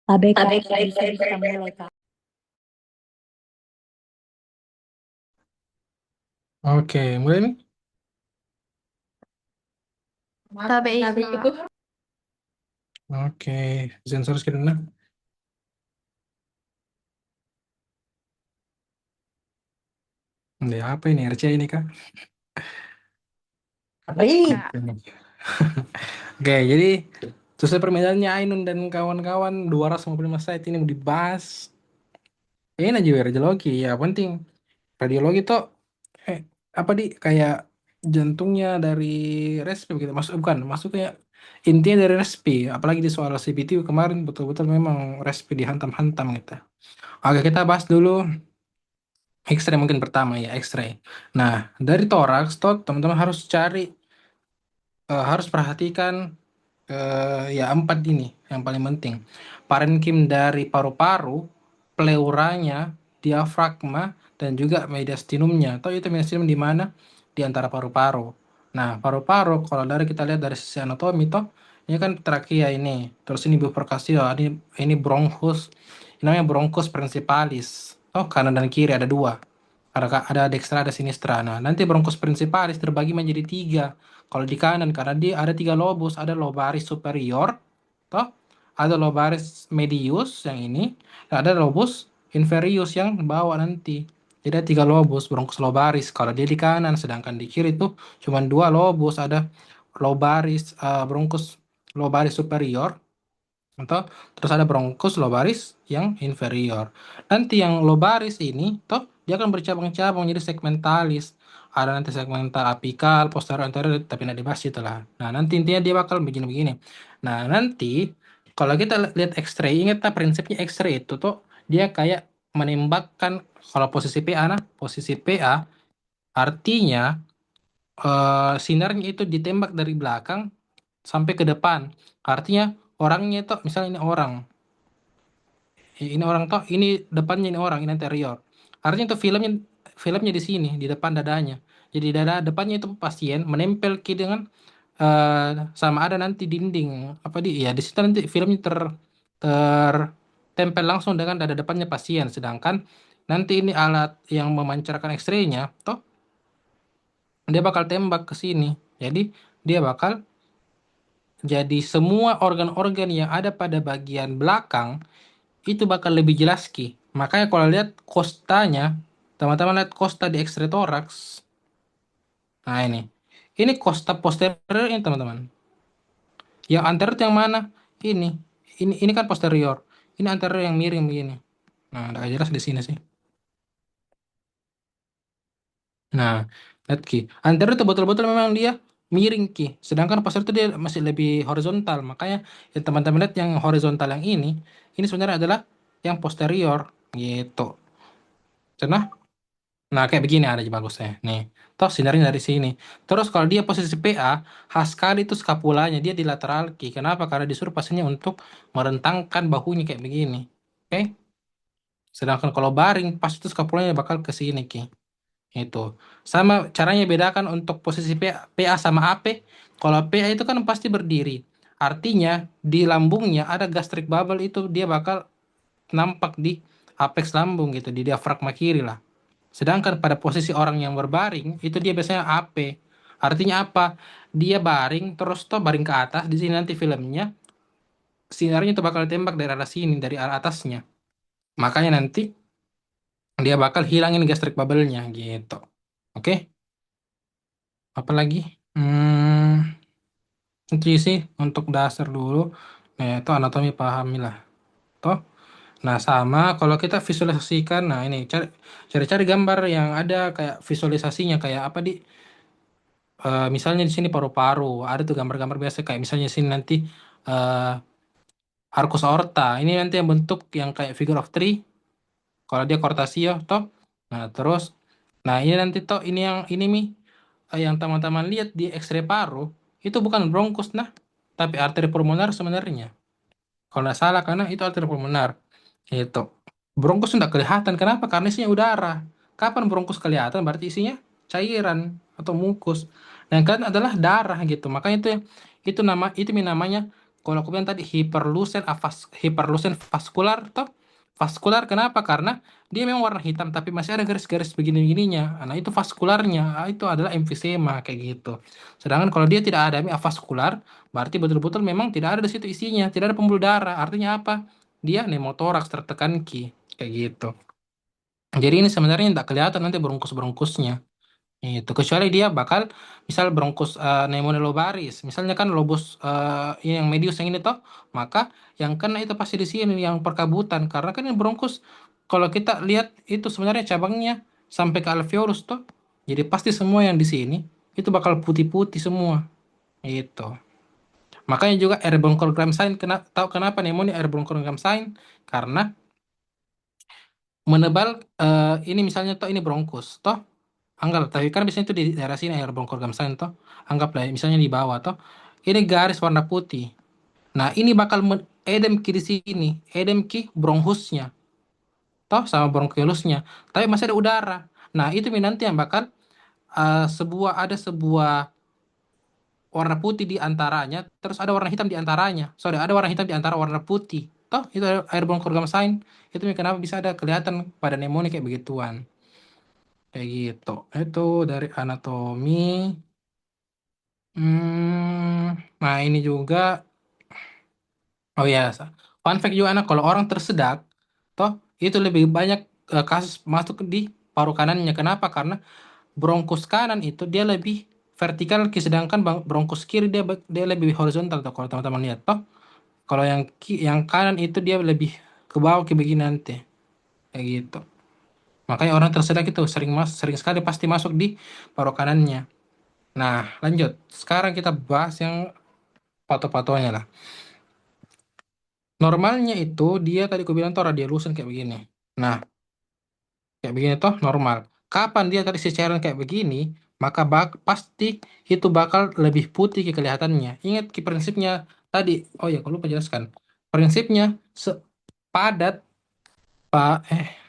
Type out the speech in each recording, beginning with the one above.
ABK bisa mulai Kak. Oke, mulai nih. KBI Kak. Oke, sensor screen. Ini apa ini RC ini Kak? KBI. Kak. Oke, jadi selesai perbedaannya Ainun dan kawan-kawan 255 slide ini mau dibahas. Ini aja radiologi ya penting. Radiologi tuh eh, apa di kayak jantungnya dari respi gitu. Masuk bukan, masuk kayak intinya dari respi. Apalagi di soal CPT kemarin betul-betul memang respi dihantam-hantam gitu. Oke, kita bahas dulu X-ray mungkin pertama ya, X-ray. Nah, dari toraks tuh teman-teman harus cari harus perhatikan ya empat ini yang paling penting. Parenkim dari paru-paru, pleuranya, diafragma, dan juga mediastinumnya. Atau itu mediastinum di mana? Di antara paru-paru. Nah, paru-paru kalau dari kita lihat dari sisi anatomi toh ini kan trakea ini. Terus ini bifurkasi, oh, ini bronchus. Ini namanya bronchus principalis. Oh, kanan dan kiri ada dua. Ada dextra, ada sinistra. Nah, nanti bronchus principalis terbagi menjadi tiga. Kalau di kanan, karena dia ada tiga lobus, ada lobaris superior, toh, ada lobaris medius yang ini, dan ada lobus inferius yang bawah nanti. Jadi ada tiga lobus, bronchus lobaris. Kalau dia di kanan, sedangkan di kiri tuh cuma dua lobus, ada lobaris, bronchus lobaris superior, atau terus ada bronchus lobaris yang inferior. Nanti yang lobaris ini toh dia akan bercabang-cabang jadi segmentalis. Ada nanti segmental apikal, posterior, anterior, tapi nanti dibahas itu lah. Nah, nanti intinya dia bakal begini-begini. Nah, nanti kalau kita lihat X-ray, ingat tak prinsipnya X-ray itu tuh dia kayak menembakkan kalau posisi PA, nah posisi PA artinya sinarnya itu ditembak dari belakang sampai ke depan. Artinya orangnya itu misalnya ini orang. Ini orang toh, ini depannya ini orang, ini anterior. Artinya tuh filmnya di sini, di depan dadanya. Jadi dada depannya itu pasien menempel ke dengan sama ada nanti dinding apa di ya di situ nanti filmnya tertempel langsung dengan dada depannya pasien. Sedangkan nanti ini alat yang memancarkan X-ray-nya, toh dia bakal tembak ke sini. Jadi dia bakal jadi semua organ-organ yang ada pada bagian belakang itu bakal lebih jelas Ki. Makanya kalau lihat kostanya, teman-teman lihat kosta di X-ray thorax. Nah ini. Ini kosta posterior ini teman-teman. Yang anterior itu yang mana? Ini. Ini kan posterior. Ini anterior yang miring begini. Nah, udah jelas di sini sih. Nah, lihat Ki. Anterior itu betul-betul memang dia miring Ki. Sedangkan posterior itu dia masih lebih horizontal. Makanya ya, teman-teman lihat yang horizontal yang ini sebenarnya adalah yang posterior gitu. Karena nah, kayak begini ada aja bagusnya. Nih, toh sinarnya dari sini. Terus kalau dia posisi PA, khas sekali itu skapulanya. Dia di lateral key. Kenapa? Karena disuruh pasiennya untuk merentangkan bahunya kayak begini. Oke? Sedangkan kalau baring, pas itu skapulanya bakal ke sini, Ki. Itu. Sama caranya bedakan untuk posisi PA sama AP. Kalau PA itu kan pasti berdiri. Artinya, di lambungnya ada gastric bubble itu dia bakal nampak di apex lambung gitu, di diafragma kiri lah. Sedangkan pada posisi orang yang berbaring, itu dia biasanya AP. Artinya apa? Dia baring, terus toh baring ke atas, di sini nanti filmnya, sinarnya itu bakal tembak dari arah sini, dari arah atasnya. Makanya nanti dia bakal hilangin gastric bubble-nya gitu. Oke? Apalagi? Itu sih untuk dasar dulu. Nah, itu anatomi pahamilah. Toh? Nah, sama kalau kita visualisasikan, nah ini cari-cari gambar yang ada kayak visualisasinya kayak apa di misalnya di sini paru-paru, ada tuh gambar-gambar biasa kayak misalnya sini nanti eh arcus aorta. Ini nanti yang bentuk yang kayak figure of three. Kalau dia cortasio, toh. Nah, terus, nah ini nanti toh ini yang ini mi yang teman-teman lihat di X-ray paru itu bukan bronkus nah, tapi arteri pulmoner sebenarnya. Kalau nggak salah karena itu arteri pulmoner. Itu. Bronkus nggak kelihatan. Kenapa? Karena isinya udara. Kapan bronkus kelihatan? Berarti isinya cairan atau mukus. Dan kan adalah darah gitu. Makanya itu namanya kalau aku bilang tadi hiperlusen vaskular toh. Vaskular kenapa? Karena dia memang warna hitam tapi masih ada garis-garis begini-begininya. Nah, itu vaskularnya. Itu adalah emfisema kayak gitu. Sedangkan kalau dia tidak ada avaskular, berarti betul-betul memang tidak ada di situ isinya, tidak ada pembuluh darah. Artinya apa? Dia pneumotoraks tertekan ki kayak gitu. Jadi ini sebenarnya tidak kelihatan nanti bronkus-bronkusnya. Itu kecuali dia bakal misal bronkus pneumonia lobaris, misalnya kan lobus ini yang medius yang ini toh, maka yang kena itu pasti di sini yang perkabutan karena kan yang bronkus kalau kita lihat itu sebenarnya cabangnya sampai ke alveolus toh. Jadi pasti semua yang di sini itu bakal putih-putih semua. Itu. Makanya juga airborne program sign tahu kenapa pneumonia airborne program sign? Karena menebal ini misalnya toh ini bronkus toh. Anggap, tapi kan biasanya itu di daerah sini air bongkor gamsan toh. Anggaplah misalnya di bawah toh. Ini garis warna putih. Nah, ini bakal edem ki di sini, edem ki bronkhusnya, toh sama bronkiolusnya. Tapi masih ada udara. Nah, itu nanti yang bakal ada sebuah warna putih di antaranya, terus ada warna hitam di antaranya. Sorry, ada warna hitam di antara warna putih. Toh, itu air bongkor gamsain. Itu kenapa bisa ada kelihatan pada pneumonia kayak begituan. Kayak gitu. Itu dari anatomi. Nah ini juga, oh ya, fun fact juga anak kalau orang tersedak, toh itu lebih banyak kasus masuk di paru kanannya. Kenapa? Karena bronkus kanan itu dia lebih vertikal, sedangkan bronkus kiri dia lebih horizontal tuh kalau teman-teman lihat toh. Kalau yang kanan itu dia lebih ke bawah ke begini nanti, kayak gitu. Makanya orang tersedak itu sering sekali pasti masuk di paru kanannya. Nah, lanjut. Sekarang kita bahas yang pato-patonya lah. Normalnya itu dia tadi aku bilang tuh radialucent kayak begini. Nah, kayak begini tuh normal. Kapan dia tadi cairan kayak begini, maka pasti itu bakal lebih putih kelihatannya. Ingat prinsipnya tadi. Oh ya, aku lupa jelaskan. Prinsipnya padat pa eh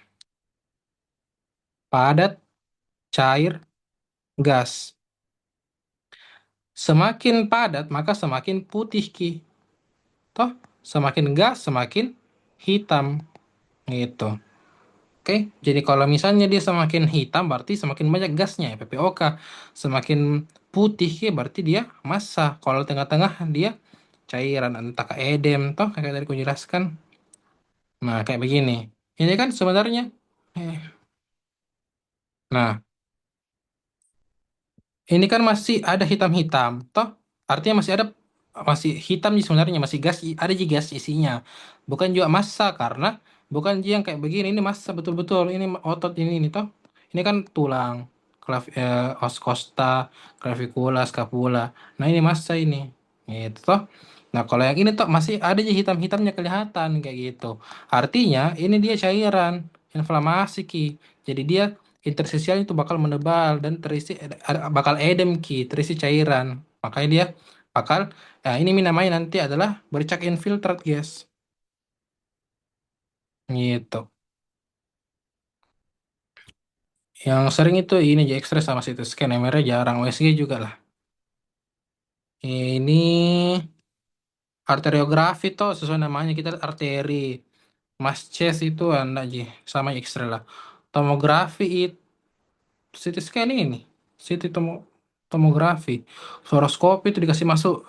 padat cair gas. Semakin padat maka semakin putih ki. Toh, semakin gas semakin hitam gitu. Oke, jadi kalau misalnya dia semakin hitam berarti semakin banyak gasnya ya PPOK. Semakin putih ya berarti dia massa. Kalau tengah-tengah dia cairan entah ke edem toh kayak tadi aku jelaskan. Nah, kayak begini. Ini kan sebenarnya nah, ini kan masih ada hitam-hitam, toh artinya masih hitam sih sebenarnya masih gas ada juga gas isinya, bukan juga massa karena bukan juga yang kayak begini ini massa betul-betul ini otot ini toh ini kan tulang os costa, clavicula, scapula. Nah ini massa ini, gitu toh. Nah kalau yang ini toh masih ada aja hitam-hitamnya kelihatan kayak gitu. Artinya ini dia cairan inflamasi ki. Jadi dia interstisialnya itu bakal menebal dan terisi bakal edem ki, terisi cairan. Makanya dia bakal ini namanya nanti adalah bercak infiltrat, guys. Gitu. Yang sering itu ini aja X-ray sama CT scan, MR jarang, USG juga lah. Ini arteriografi tuh sesuai namanya kita lihat arteri. Mas chest itu anda aja sama X-ray lah. Tomografi itu CT scan ini, CT tomografi, fluoroskopi itu dikasih masuk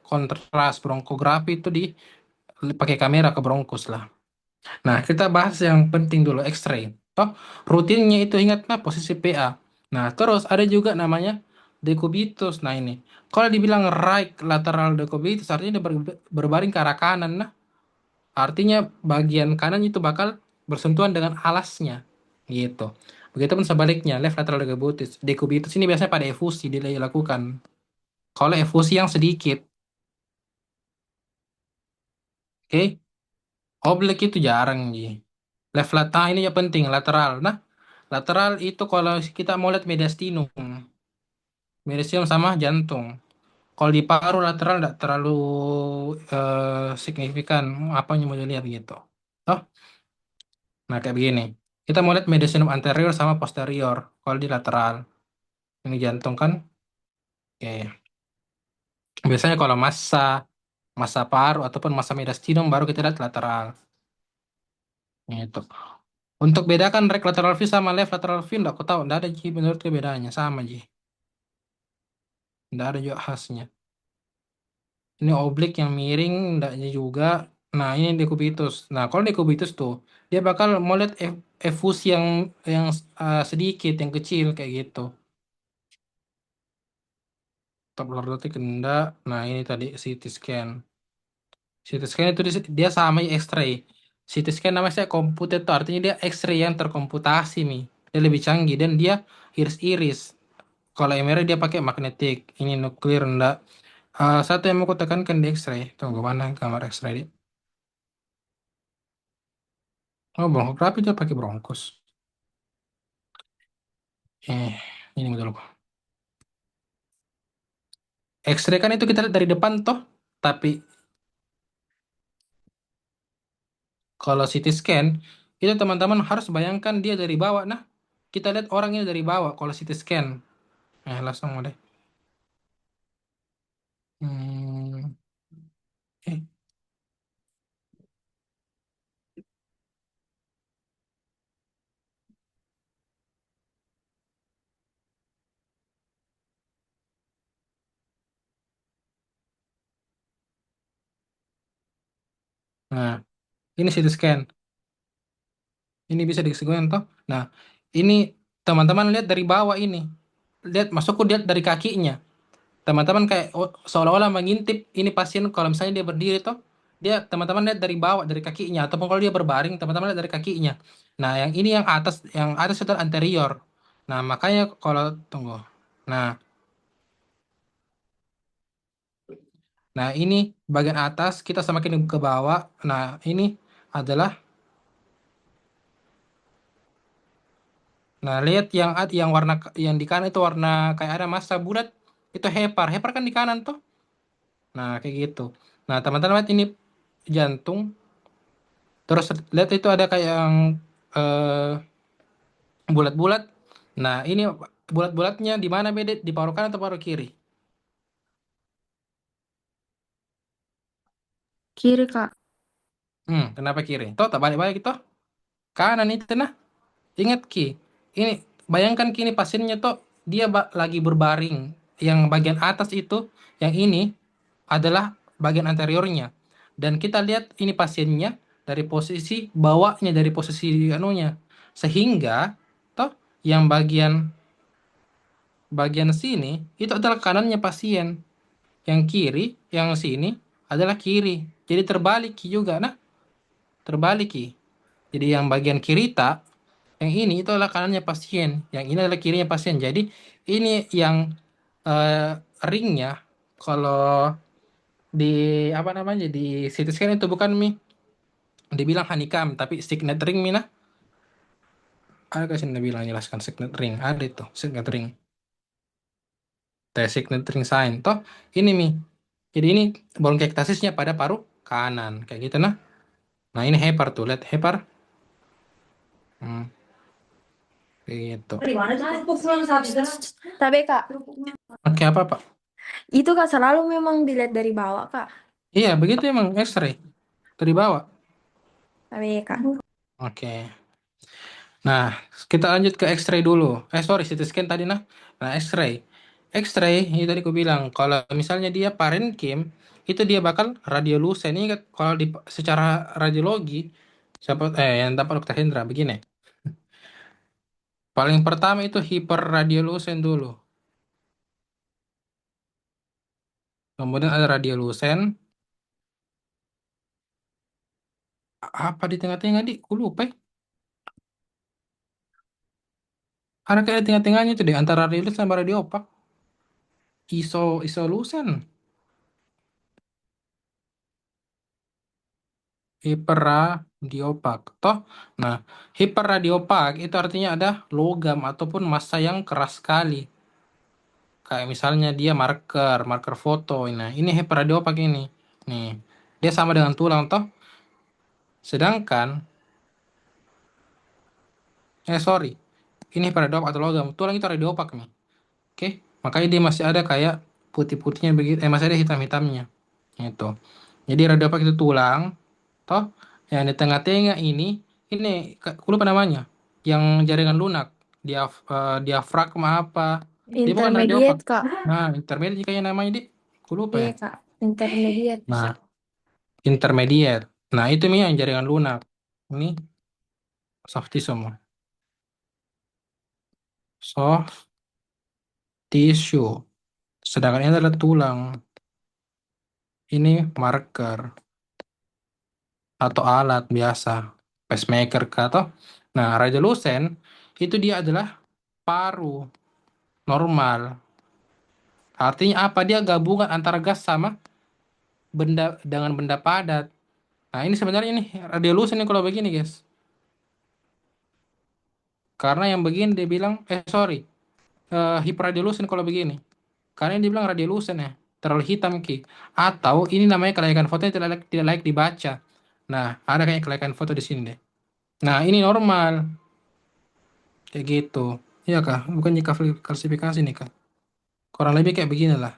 kontras, bronkografi itu pakai kamera ke bronkus lah. Nah, kita bahas yang penting dulu, X-ray. Toh, rutinnya itu ingat nah posisi PA. Nah, terus ada juga namanya decubitus. Nah, ini. Kalau dibilang right lateral decubitus artinya dia berbaring ke arah kanan. Nah, artinya bagian kanan itu bakal bersentuhan dengan alasnya. Gitu. Begitupun sebaliknya, left lateral decubitus. Decubitus ini biasanya pada efusi dilakukan. Kalau efusi yang sedikit, oke? Oblique itu jarang, Ji. Ini yang penting, lateral. Nah, lateral itu kalau kita mau lihat mediastinum. Mediastinum sama jantung. Kalau di paru lateral tidak terlalu signifikan. Apa yang mau dilihat gitu. Oh, nah kayak begini. Kita mau lihat mediastinum anterior sama posterior. Kalau di lateral. Ini jantung kan. Oke. Biasanya kalau massa. massa paruh ataupun massa mediastinum baru kita lihat lateral. Gitu. Untuk bedakan right lateral view sama left lateral view, enggak aku tahu, enggak ada Ji menurut bedanya, sama Ji. Enggak ada juga khasnya. Ini oblik yang miring, enggaknya juga. Nah, ini dekubitus. Nah, kalau dekubitus tuh, dia bakal mau lihat efusi yang sedikit, yang kecil kayak gitu. Top lordotik enggak. Nah, ini tadi CT scan. CT scan itu dia sama X-ray. CT scan namanya saya komputer tuh artinya dia X-ray yang terkomputasi nih. Dia lebih canggih dan dia iris-iris. Kalau MRI dia pakai magnetik. Ini nuklir enggak. Satu yang mau aku tekankan di X-ray. Tunggu mana gambar X-ray dia. Oh, bronkografi dia pakai bronkos. Ini dulu. X-ray kan itu kita lihat dari depan toh. Tapi kalau CT scan itu teman-teman harus bayangkan dia dari bawah. Nah, kita lihat orangnya dari bawah kalau CT scan. Langsung deh. Hmm, eh, Nah, ini CT scan. Ini bisa diseguen toh. Nah, ini teman-teman lihat dari bawah ini. Lihat, masukku lihat dari kakinya. Teman-teman kayak seolah-olah mengintip ini pasien kalau misalnya dia berdiri toh. Dia teman-teman lihat dari bawah dari kakinya ataupun kalau dia berbaring teman-teman lihat dari kakinya. Nah, yang ini yang atas itu anterior. Nah, makanya kalau tunggu. Nah, nah ini bagian atas kita semakin ke bawah. Nah, ini adalah. Nah, lihat yang warna yang di kanan itu warna kayak ada massa bulat itu hepar. Hepar kan di kanan tuh. Nah, kayak gitu. Nah, teman-teman lihat ini jantung. Terus lihat itu ada kayak yang eh, bulat-bulat. Nah, ini bulat-bulatnya di mana beda? Di paru kanan atau paru kiri? Kiri, Kak. Kenapa kiri? Toh, tak balik-balik itu. Kanan itu nah. Ingat Ki, ini bayangkan kini pasiennya tuh dia lagi berbaring. Yang bagian atas itu, yang ini adalah bagian anteriornya. Dan kita lihat ini pasiennya dari posisi bawahnya, dari posisi anunya. Sehingga toh yang bagian sini itu adalah kanannya pasien. Yang kiri, yang sini adalah kiri. Jadi terbalik Ki juga. Nah, terbalik Ki. Jadi yang bagian kiri tak, yang ini itu adalah kanannya pasien, yang ini adalah kirinya pasien. Jadi ini yang eh, ringnya kalau di apa namanya di CT scan itu bukan mi dibilang honeycomb tapi signet ring mina. Ada kasih anda bilang jelaskan signet ring ada itu signet ring. Tes signet ring sign toh ini mi. Jadi ini bronkiektasisnya pada paru kanan kayak gitu nah. Nah ini hepar tuh lihat hepar. Hmm, kayak gitu. Tapi, Kak, Oke apa pak? itu Kak selalu memang dilihat dari bawah, Kak. Iya begitu emang X-ray dari bawah. Tapi, Kak. Oke. Nah, kita lanjut ke X-ray dulu. Sorry, CT scan tadi nah. Nah, X-ray. X-ray, ini tadi aku bilang, kalau misalnya dia parenkim, itu dia bakal radiolucent. Ini kalau secara radiologi, yang dapat Dokter Hendra, begini. Paling pertama itu hiperradiolucent dulu. Kemudian ada radiolucent. Apa di tengah-tengah, di? Aku lupa. Ada kayak di tengah-tengahnya itu deh, antara radiolucent sama radiopak. Isolucent. Hiperradiopak. Toh, nah, hiperradiopak itu artinya ada logam ataupun massa yang keras sekali. Kayak misalnya dia marker foto. Nah, ini hiperradiopak ini. Nih, dia sama dengan tulang toh. Sedangkan, sorry, ini hiperradiopak atau logam. Tulang itu radiopak nih. Oke, makanya dia masih ada kayak putih-putihnya begitu. Masih ada hitam-hitamnya. Gitu. Jadi radiopak itu tulang, toh yang di tengah-tengah ini aku lupa namanya, yang jaringan lunak, diafragma apa? Dia bukan radiopak. Intermediate, Kak. Nah, intermediate kayaknya namanya di, aku lupa Iya, ya. Kak. Intermediate. Nah, intermediate. Nah, itu nih yang jaringan lunak. Ini soft tissue, soft tissue. Sedangkan ini adalah tulang. Ini marker atau alat biasa, pacemaker kah, atau nah radiolucent itu dia adalah paru normal. Artinya apa? Dia gabungan antara gas sama benda dengan benda padat. Nah, ini sebenarnya ini radiolucent nih kalau begini, guys. Karena yang begini dia bilang, sorry, hyperradiolucent kalau begini. Karena yang dibilang radiolucent ya, terlalu hitam ki. Atau ini namanya kelayakan fotonya tidak layak dibaca. Nah, ada kayak kelayakan foto di sini deh. Nah, ini normal kayak gitu. Iya kah? Bukan jika klasifikasi nih kak. Kurang lebih kayak beginilah.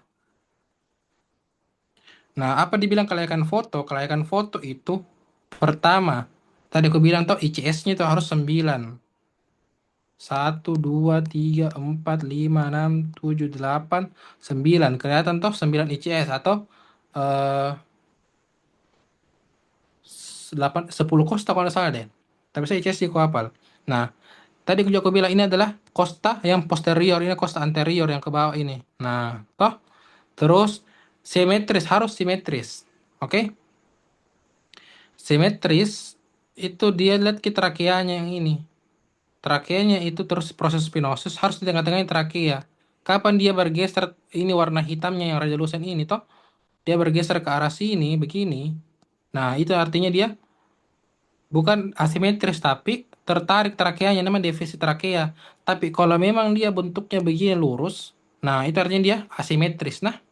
Nah, apa dibilang kelayakan foto? Kelayakan foto itu pertama, tadi aku bilang tuh ICS-nya itu harus 9. 1, 2, 3, 4, 5, 6, 7, 8, 9. Kelihatan toh 9 ICS atau eh 8, 10 kosta kalau nggak salah deh. Tapi saya ICS sih aku hafal. Nah, tadi aku juga aku bilang ini adalah kosta yang posterior, ini kosta anterior yang ke bawah ini. Nah, toh terus simetris, harus simetris. Oke? Simetris itu dia lihat ke trakeanya yang ini. Trakeanya itu terus proses spinosis harus di tengah-tengahnya trakea. Kapan dia bergeser ini warna hitamnya yang radiolucent ini toh dia bergeser ke arah sini begini. Nah, itu artinya dia bukan asimetris tapi tertarik trakeanya namanya defisit trakea. Tapi kalau memang dia bentuknya begini lurus, nah itu artinya dia asimetris. Nah,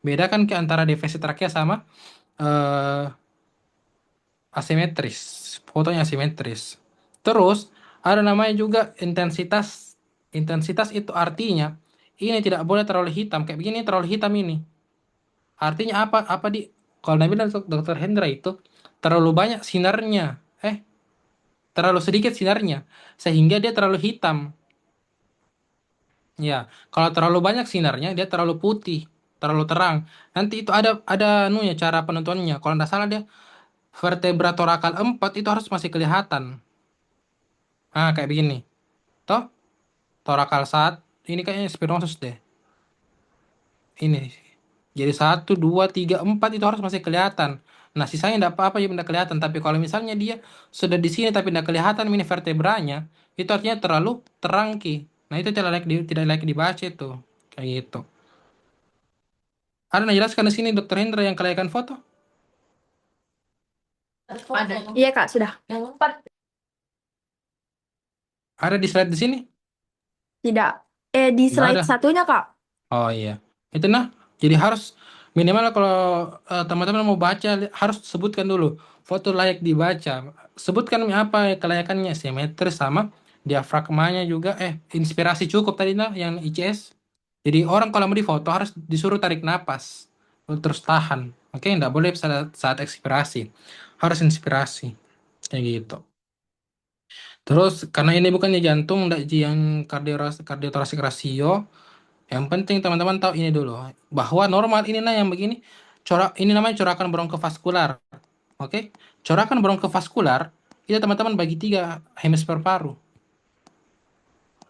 bedakan ke antara defisit trakea sama eh asimetris. Fotonya asimetris. Terus ada namanya juga intensitas. Intensitas itu artinya ini tidak boleh terlalu hitam. Kayak begini terlalu hitam ini. Artinya apa? Apa di kalau Nabi dan Dokter Hendra itu terlalu banyak sinarnya. Terlalu sedikit sinarnya sehingga dia terlalu hitam. Ya, kalau terlalu banyak sinarnya dia terlalu putih, terlalu terang. Nanti itu ada anunya cara penentuannya. Kalau tidak salah dia vertebra torakal 4 itu harus masih kelihatan. Ah, kayak begini. Toh, torakal saat ini kayaknya spinosus deh. Ini. Jadi 1, 2, 3, 4 itu harus masih kelihatan. Nah, sisanya tidak apa-apa ya tidak kelihatan. Tapi kalau misalnya dia sudah di sini tapi tidak kelihatan ini vertebranya, itu artinya terlalu terang ki. Nah, itu tidak layak dibaca itu. Kayak gitu. Ada yang jelaskan di sini Dokter Hendra yang kelayakan foto? Ada. Iya, Kak, sudah. Yang empat. Ada di slide di sini? Tidak. Di Tidak slide ada. satunya, Kak. Oh iya. Itu nah, jadi harus minimal kalau teman-teman mau baca harus sebutkan dulu foto layak dibaca. Sebutkan apa kelayakannya, simetris sama diafragmanya juga inspirasi cukup tadi nah yang ICS. Jadi orang kalau mau difoto harus disuruh tarik napas terus tahan. Oke, nggak boleh saat ekspirasi. Harus inspirasi. Kayak gitu. Terus karena ini bukannya jantung, nggak yang kardiotorasik rasio, yang penting teman-teman tahu ini dulu, bahwa normal ini nah yang begini, ini namanya corakan bronkovaskular. Oke, corakan bronkovaskular itu teman-teman bagi tiga hemisfer paru.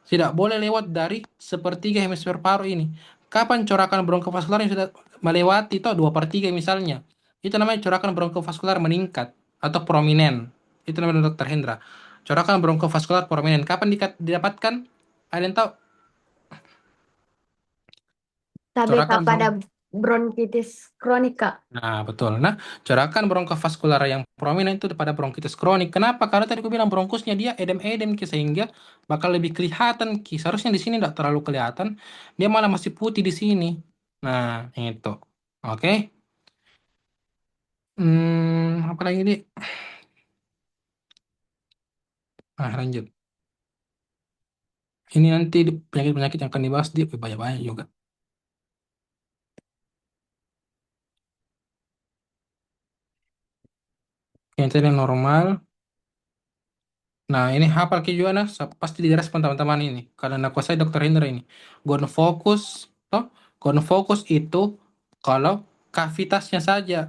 Tidak boleh lewat dari sepertiga hemisfer paru ini. Kapan corakan bronkovaskular yang sudah melewati toh 2/3 misalnya, itu namanya corakan bronkovaskular meningkat atau prominent. Itu namanya Dokter Hendra. Corakan bronkovaskular prominent. Kapan didapatkan? Ada yang tahu? TBK Corakan pada bronk bronkitis kronik, Kak. Nah, betul. Nah, corakan bronkovaskular yang prominent itu pada bronkitis kronik. Kenapa? Karena tadi aku bilang bronkusnya dia edem-edem Ki, sehingga bakal lebih kelihatan Ki. Seharusnya di sini tidak terlalu kelihatan, dia malah masih putih di sini. Nah, itu. Oke. Apa lagi nih? Nah, lanjut. Ini nanti penyakit-penyakit yang akan dibahas dia banyak-banyak juga. Yang tadi normal. Nah, ini hafal ke juga nah, pasti direspon teman-teman ini. Karena aku saya Dokter Hendra ini. Gon fokus, toh, gon fokus itu kalau kavitasnya saja,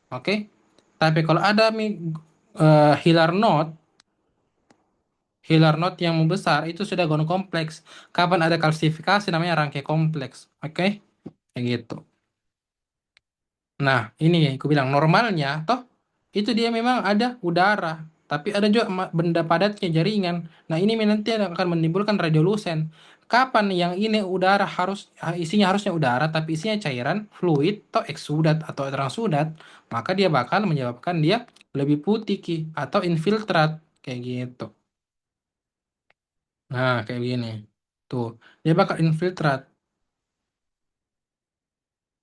oke? Tapi kalau ada hilar node, hilar node yang membesar itu sudah gon kompleks. Kapan ada kalsifikasi namanya rangkai kompleks, oke? Kayak gitu. Nah, ini yang aku bilang normalnya, toh itu dia memang ada udara, tapi ada juga benda padatnya jaringan. Nah, ini nanti akan menimbulkan radiolusen. Kapan yang ini udara isinya harusnya udara, tapi isinya cairan, fluid, atau eksudat atau transudat, maka dia bakal menyebabkan dia lebih putih ki atau infiltrat kayak gitu. Nah, kayak gini. Tuh, dia bakal infiltrat.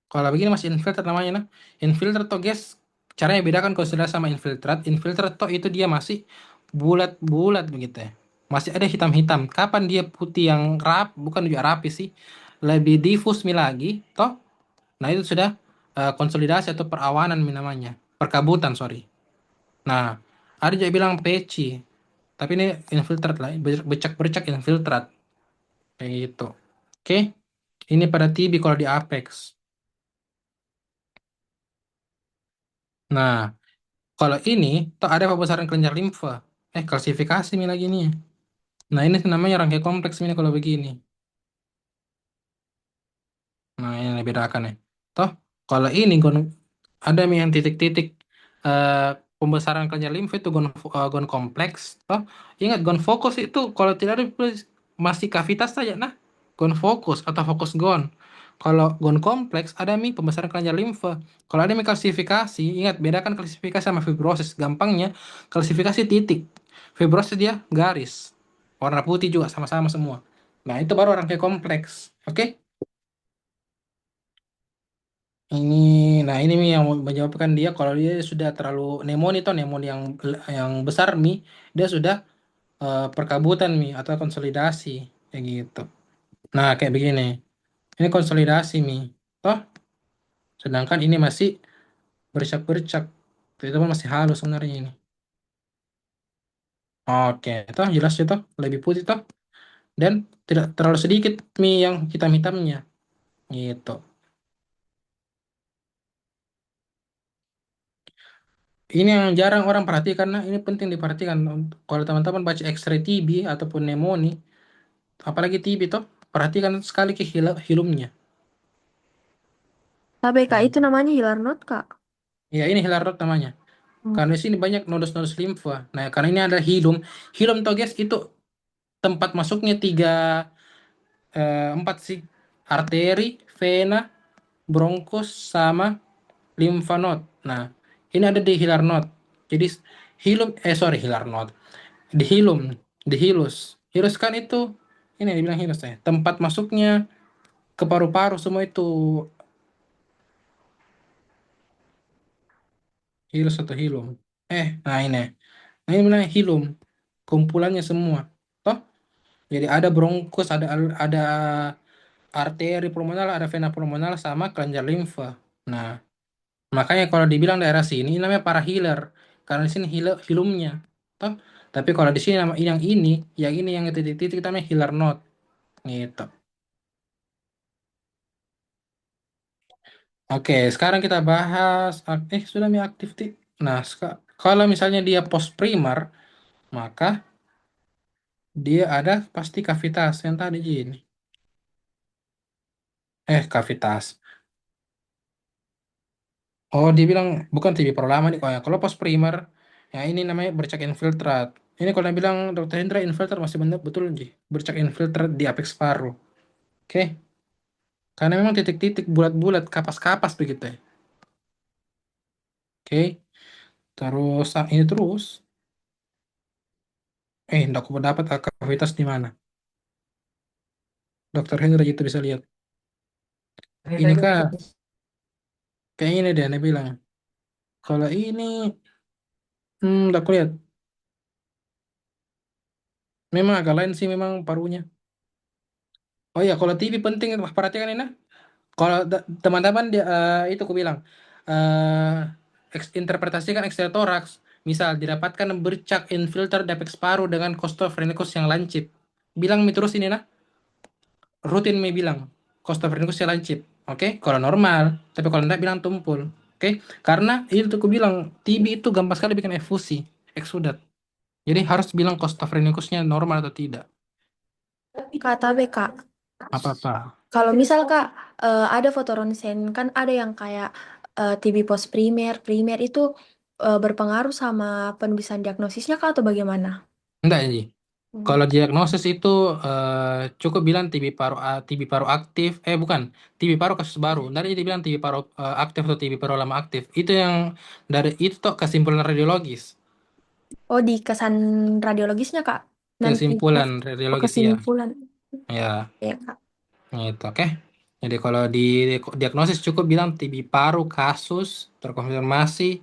Kalau begini masih infiltrat namanya nah. Infiltrat tuh guys, caranya bedakan kalau sudah sama infiltrat. Infiltrat tuh itu dia masih bulat-bulat begitu ya. Masih ada hitam-hitam. Kapan dia putih yang bukan juga rapi sih. Lebih diffus mi lagi, toh. Nah, itu sudah konsolidasi atau perawanan mi namanya. Perkabutan, sorry. Nah, ada juga bilang peci. Tapi ini infiltrat lah, bercak-bercak infiltrat kayak gitu. Oke. Ini pada TB kalau di Apex. Nah, kalau ini, toh ada pembesaran kelenjar limfa. Kalsifikasi nih lagi nih. Nah, ini namanya rangkai kompleks ini kalau begini. Nah, ini yang bedakan ya. Toh, kalau ini ada nih yang titik-titik eh, pembesaran kelenjar limfa itu gon kompleks. Toh, ingat gon fokus itu kalau tidak ada masih kavitas saja. Nah, gon fokus atau fokus gon. Kalau gon kompleks ada nih pembesaran kelenjar limfa. Kalau ada nih kalsifikasi, ingat bedakan kalsifikasi sama fibrosis. Gampangnya kalsifikasi titik, fibrosis dia garis, warna putih juga sama-sama semua. Nah, itu baru rangkai kompleks. Oke? Ini, nah ini Mi yang mau menjawabkan dia kalau dia sudah terlalu pneumonia itu pneumonia yang besar Mi, dia sudah perkabutan Mi atau konsolidasi kayak gitu. Nah, kayak begini. Ini konsolidasi Mi. Toh, sedangkan ini masih bercak-bercak. Itu pun masih halus sebenarnya ini. Oke, itu jelas itu lebih putih toh dan tidak terlalu sedikit Mi yang hitam-hitamnya gitu. Ini yang jarang orang perhatikan, nah ini penting diperhatikan. Kalau teman-teman baca X-ray TB ataupun pneumonia, apalagi TB toh, perhatikan sekali ke hilumnya. KBK Nah, itu namanya hilar node, Kak. ya ini hilar rod namanya. Hmm. Karena di sini banyak nodus-nodus limfa. Nah, karena ini adalah hilum. Hilum toh guys itu tempat masuknya empat sih. Arteri, vena, bronkus, sama limfa node. Nah, ini ada di hilar node. Jadi sorry hilar node. Di hilum, di hilus. Hilus kan itu, ini dibilang hilus ya. Tempat masuknya ke paru-paru semua itu hilus atau hilum. Nah ini. Nah ini namanya hilum. Kumpulannya semua. Toh? Jadi ada bronkus, ada arteri pulmonal, ada vena pulmonal sama kelenjar limfa. Nah, makanya kalau dibilang daerah sini ini namanya parahiler karena di sini hilumnya. Toh? Tapi kalau di sini nama yang ini yang titik-titik namanya hilar node gitu. Oke, sekarang kita bahas sudah mi aktif Nah, kalau misalnya dia post primer, maka dia ada pasti kavitas yang tadi ini. Kavitas. Oh, dia bilang bukan TB lama nih. Kalau post primer, ya ini namanya bercak infiltrat. Ini kalau dia bilang Dokter Hendra infiltrat masih benar betul Ji. Bercak infiltrat di apex paru. Oke, karena memang titik-titik bulat-bulat, kapas-kapas begitu ya. Oke, terus ini terus. Ndak aku dapat kavitas di mana? Dokter Hendra itu bisa lihat. Ini kak, kayak ini deh, dia bilang. Kalau ini, ndak aku lihat. Memang agak lain sih memang parunya. Oh ya, kalau TV penting perhatikan ini. Nah. Kalau teman-teman dia itu aku bilang interpretasikan ekstratoraks. Misal, didapatkan bercak infilter depeks paru dengan Costophrenicus yang lancip. Bilang mi terus ini nah, rutin mi bilang Costophrenicus yang lancip. Oke, kalau normal, tapi kalau enggak bilang tumpul. Oke, karena itu aku bilang TB itu gampang sekali bikin efusi, eksudat. Jadi harus bilang Costophrenicusnya normal atau tidak. Kata B, Kak. Apa-apa. Kalau misal Kak, ada foto ronsen, kan ada yang kayak TB post primer, primer itu berpengaruh sama penulisan diagnosisnya Kak atau bagaimana? Enggak jadi. Hmm. Kalau diagnosis itu cukup bilang TB paru aktif, bukan, TB paru kasus baru. Dari jadi bilang TB paru aktif atau TB paru lama aktif. Itu yang dari itu tuh kesimpulan radiologis. Oh, di kesan radiologisnya Kak. Nanti Kesimpulan radiologis ya. kesimpulan. Ya, Ya Kak. itu oke. Jadi kalau di diagnosis cukup bilang TB paru kasus terkonfirmasi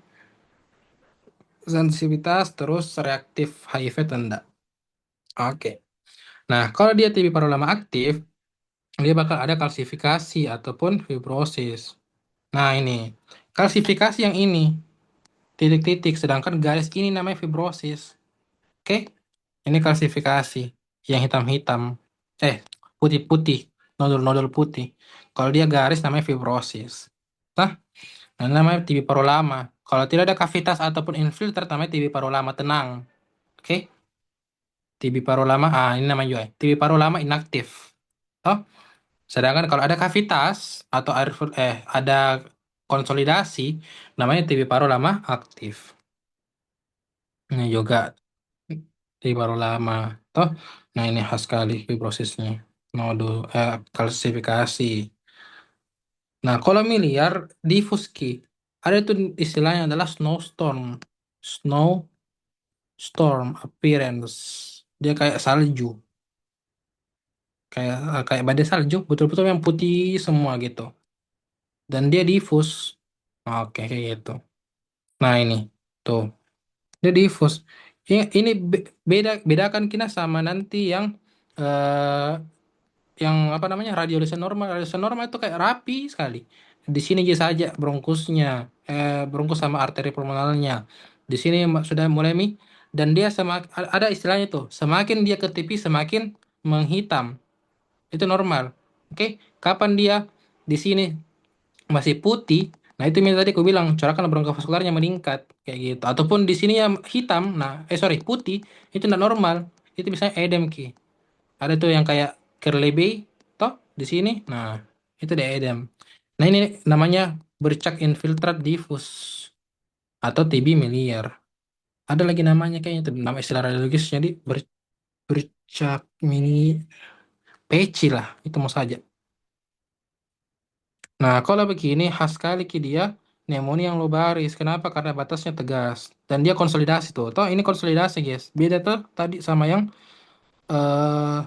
sensitivitas terus reaktif HIV atau enggak. Oke. Nah, kalau dia TB paru lama aktif, dia bakal ada kalsifikasi ataupun fibrosis. Nah, ini kalsifikasi yang ini titik-titik, sedangkan garis ini namanya fibrosis. Oke, ini kalsifikasi yang hitam-hitam, eh putih-putih, nodul-nodul putih. Kalau dia garis namanya fibrosis. Nah, ini namanya TB paru lama. Kalau tidak ada kavitas ataupun infiltrat namanya TB paru lama tenang. Oke, TB paru lama, ini namanya juga TB paru lama inaktif. Oh, sedangkan kalau ada kavitas atau ada konsolidasi namanya TB paru lama aktif. Ini juga TB paru lama. Toh, nah ini khas sekali fibrosisnya. Nodul kalsifikasi. Nah, kalau miliar diffuse Ki, ada itu istilahnya adalah snowstorm appearance. Dia kayak salju, kayak badai salju, betul-betul yang putih semua gitu. Dan dia diffuse. Oke, kayak gitu. Nah, ini tuh, dia diffuse. Ini bedakan kita sama nanti yang apa namanya radiolusi normal. Radiolusi normal itu kayak rapi sekali. Di sini aja saja bronkusnya, bronkus sama arteri pulmonalnya. Di sini sudah mulai dan dia ada istilahnya tuh, semakin dia ke tipis semakin menghitam. Itu normal. Oke, kapan dia di sini masih putih, nah itu yang tadi aku bilang corakan bronkofaskularnya meningkat kayak gitu. Ataupun di sini yang hitam, nah sorry putih, itu tidak normal. Itu misalnya edem ki. Ada tuh yang kayak Kerlebe, toh di sini. Nah itu dia edem. Nah ini namanya bercak infiltrat diffus atau TB miliar. Ada lagi namanya kayaknya itu nama istilah radiologis. Jadi bercak mini peci lah itu mau saja. Nah, kalau begini khas sekali ki dia pneumonia yang lobaris. Kenapa? Karena batasnya tegas dan dia konsolidasi tuh. Toh ini konsolidasi, guys. Beda tuh tadi sama yang eh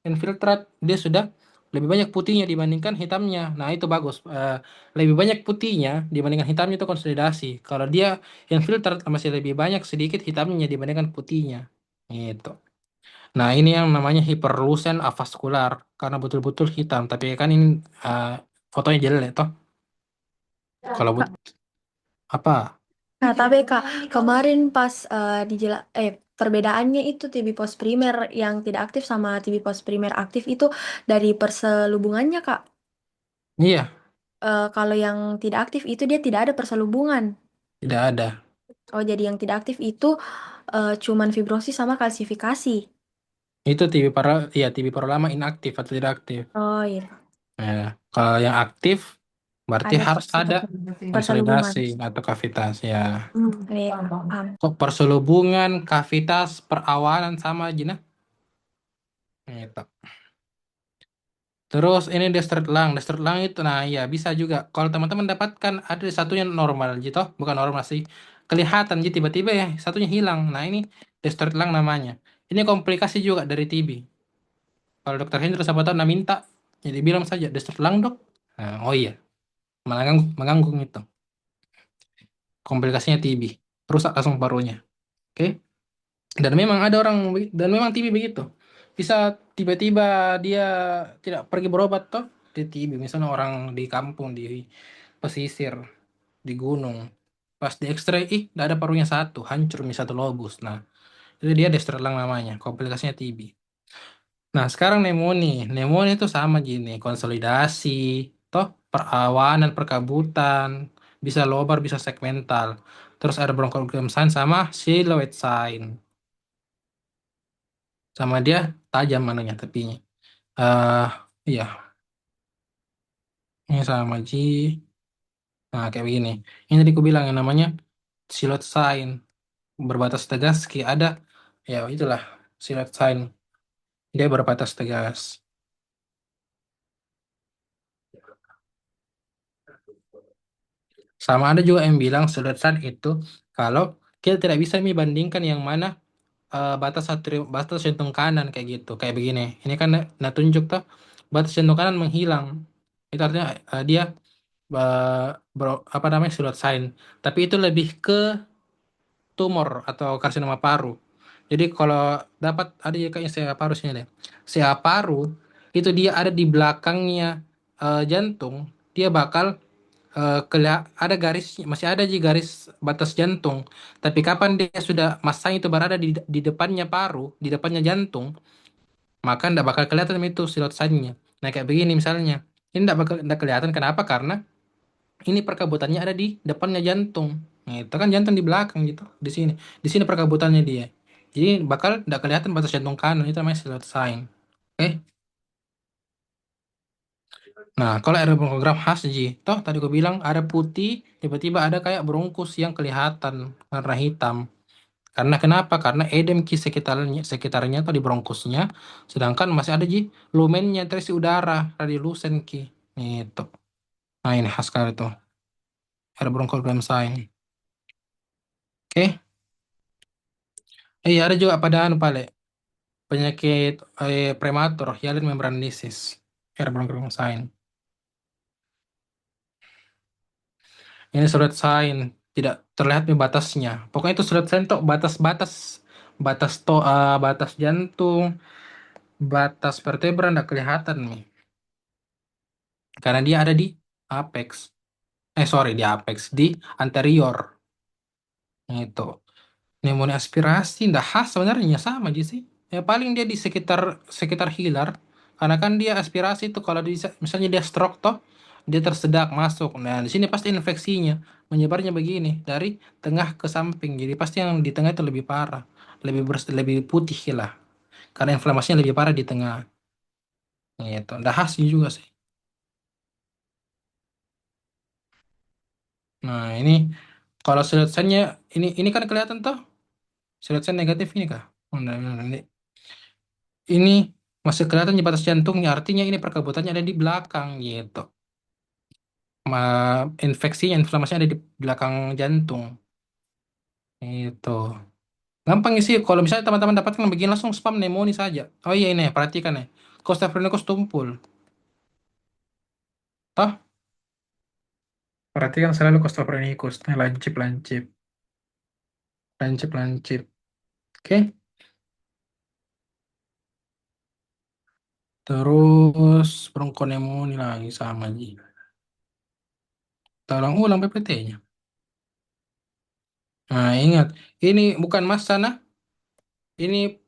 infiltrat, dia sudah lebih banyak putihnya dibandingkan hitamnya. Nah, itu bagus. Lebih banyak putihnya dibandingkan hitamnya itu konsolidasi. Kalau dia infiltrat masih lebih banyak sedikit hitamnya dibandingkan putihnya. Gitu. Nah, ini yang namanya hiperlucent avaskular karena betul-betul hitam. Tapi kan ini eh, fotonya jelek toh. Kalau apa? Nah, tapi Kak, kemarin pas perbedaannya itu TB post primer yang tidak aktif sama TB post primer aktif itu dari perselubungannya Kak. Iya, Kalau yang tidak aktif itu dia tidak ada perselubungan. tidak ada. Oh, jadi yang tidak aktif itu cuman fibrosis sama kalsifikasi. Itu TB paru, ya TB paru lama inaktif atau tidak aktif. Oh iya, Ya, kalau yang aktif berarti ada harus ada perselubungan. konsolidasi atau kavitas ya. Iya, paham. Kok perselubungan, kavitas, perawalan sama aja nah. Gitu. Terus ini Destert lung itu nah ya bisa juga. Kalau teman-teman dapatkan ada satunya normal gitu, bukan normal sih. Kelihatan gitu tiba-tiba ya satunya hilang. Nah, ini Destert lung namanya. Ini komplikasi juga dari TB. Kalau dokter Hendra siapa tahu nah minta, jadi bilang saja Destert lung dok. Nah, oh iya, mengganggu itu. Komplikasinya TB. Rusak langsung parunya. Oke. Dan memang ada orang dan memang TB begitu. Bisa tiba-tiba dia tidak pergi berobat toh di TB. Misalnya orang di kampung di pesisir di gunung. Pas di X-ray, ih, nggak ada parunya satu, hancur nih satu lobus. Nah, itu dia Destrellang namanya, komplikasinya TB. Nah, sekarang pneumonia itu sama gini, konsolidasi, toh perawanan, perkabutan, bisa lobar, bisa segmental. Terus ada bronchoalveolar sign sama silhouette sign. Sama dia tajam manunya tepinya. Eh, iya, ini sama Ji. Nah, kayak begini. Ini tadi aku bilang yang namanya silhouette sign. Berbatas tegas, ada, ya itulah silhouette sign. Dia berbatas tegas. Sama ada juga yang bilang sudetan itu kalau kita tidak bisa membandingkan yang mana batas jantung kanan kayak gitu, kayak begini. Ini kan nah tunjuk tuh batas jantung kanan menghilang. Itu artinya dia apa namanya surat sign. Tapi itu lebih ke tumor atau karsinoma paru. Jadi kalau dapat ada ya kayaknya CA paru sini deh. CA paru itu dia ada di belakangnya jantung, dia bakal ada garis, masih ada di garis batas jantung. Tapi kapan dia sudah masanya itu berada di depannya paru, di depannya jantung, maka tidak bakal kelihatan itu silot sign-nya. Nah kayak begini misalnya, ini tidak kelihatan kenapa? Karena ini perkabutannya ada di depannya jantung. Nah, itu kan jantung di belakang gitu, di sini perkabutannya dia. Jadi bakal tidak kelihatan batas jantung kanan, itu namanya silot sign. Oke. Nah, kalau ada bronkogram khas Ji, toh tadi gue bilang ada putih, tiba-tiba ada kayak bronkus yang kelihatan warna hitam. Karena kenapa? Karena edem ki sekitarnya atau di bronkusnya, sedangkan masih ada Ji lumennya terisi udara, radiolucent ki. Itu. Nah, ini khas sekali tuh. Ada bronkogram sign. Oke. Ada juga pada anu pale penyakit prematur, hyaline membran disease. Ada bronkogram sign. Ini surat sign tidak terlihat nih batasnya. Pokoknya itu surat sign tuh batas-batas batas jantung, batas vertebra nggak kelihatan nih. Karena dia ada di apex. Sorry, di apex, di anterior. Nah, itu. Pneumonia aspirasi nggak khas sebenarnya sama aja sih. Ya paling dia di sekitar sekitar hilar. Karena kan dia aspirasi itu kalau misalnya dia stroke toh dia tersedak masuk. Nah, di sini pasti infeksinya menyebarnya begini dari tengah ke samping. Jadi pasti yang di tengah itu lebih parah, lebih putih lah. Karena inflamasinya lebih parah di tengah. Gitu. Nggak khas juga sih. Nah, ini kalau selesainya ini kan kelihatan toh. Selesai negatif ini kah? Oh, nah, ini masih kelihatan di batas jantungnya, artinya ini perkabutannya ada di belakang gitu. Infeksinya, inflamasinya ada di belakang jantung. Itu. Gampang sih, kalau misalnya teman-teman dapatkan begini langsung spam pneumonia saja. Oh iya ini, perhatikan ya. Costa tumpul. Toh, perhatikan selalu Costa Nah, lancip, lancip. Lancip, lancip. Oke. Terus bronkonemoni lagi sama Ji. Tolong ulang PPT-nya. Nah, ingat, ini bukan mas sana, ini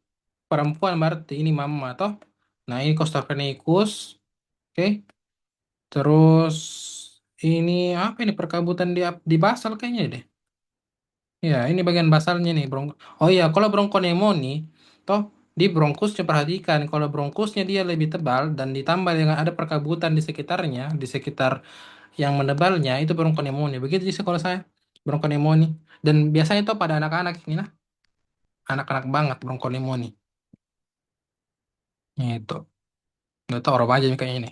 perempuan berarti ini mama toh. Nah, ini Costa. Oke. Terus ini apa ini perkabutan di basal kayaknya deh. Ya, ini bagian basalnya nih, Oh iya, kalau bronkonemoni toh di bronkusnya perhatikan kalau bronkusnya dia lebih tebal dan ditambah dengan ada perkabutan di sekitarnya, di sekitar yang menebalnya itu bronkonemoni. Begitu sih kalau saya bronkonemoni. Dan biasanya itu pada anak-anak ini lah, anak-anak banget bronkonemoni. Itu. Nggak tahu orang aja nih kayaknya ini.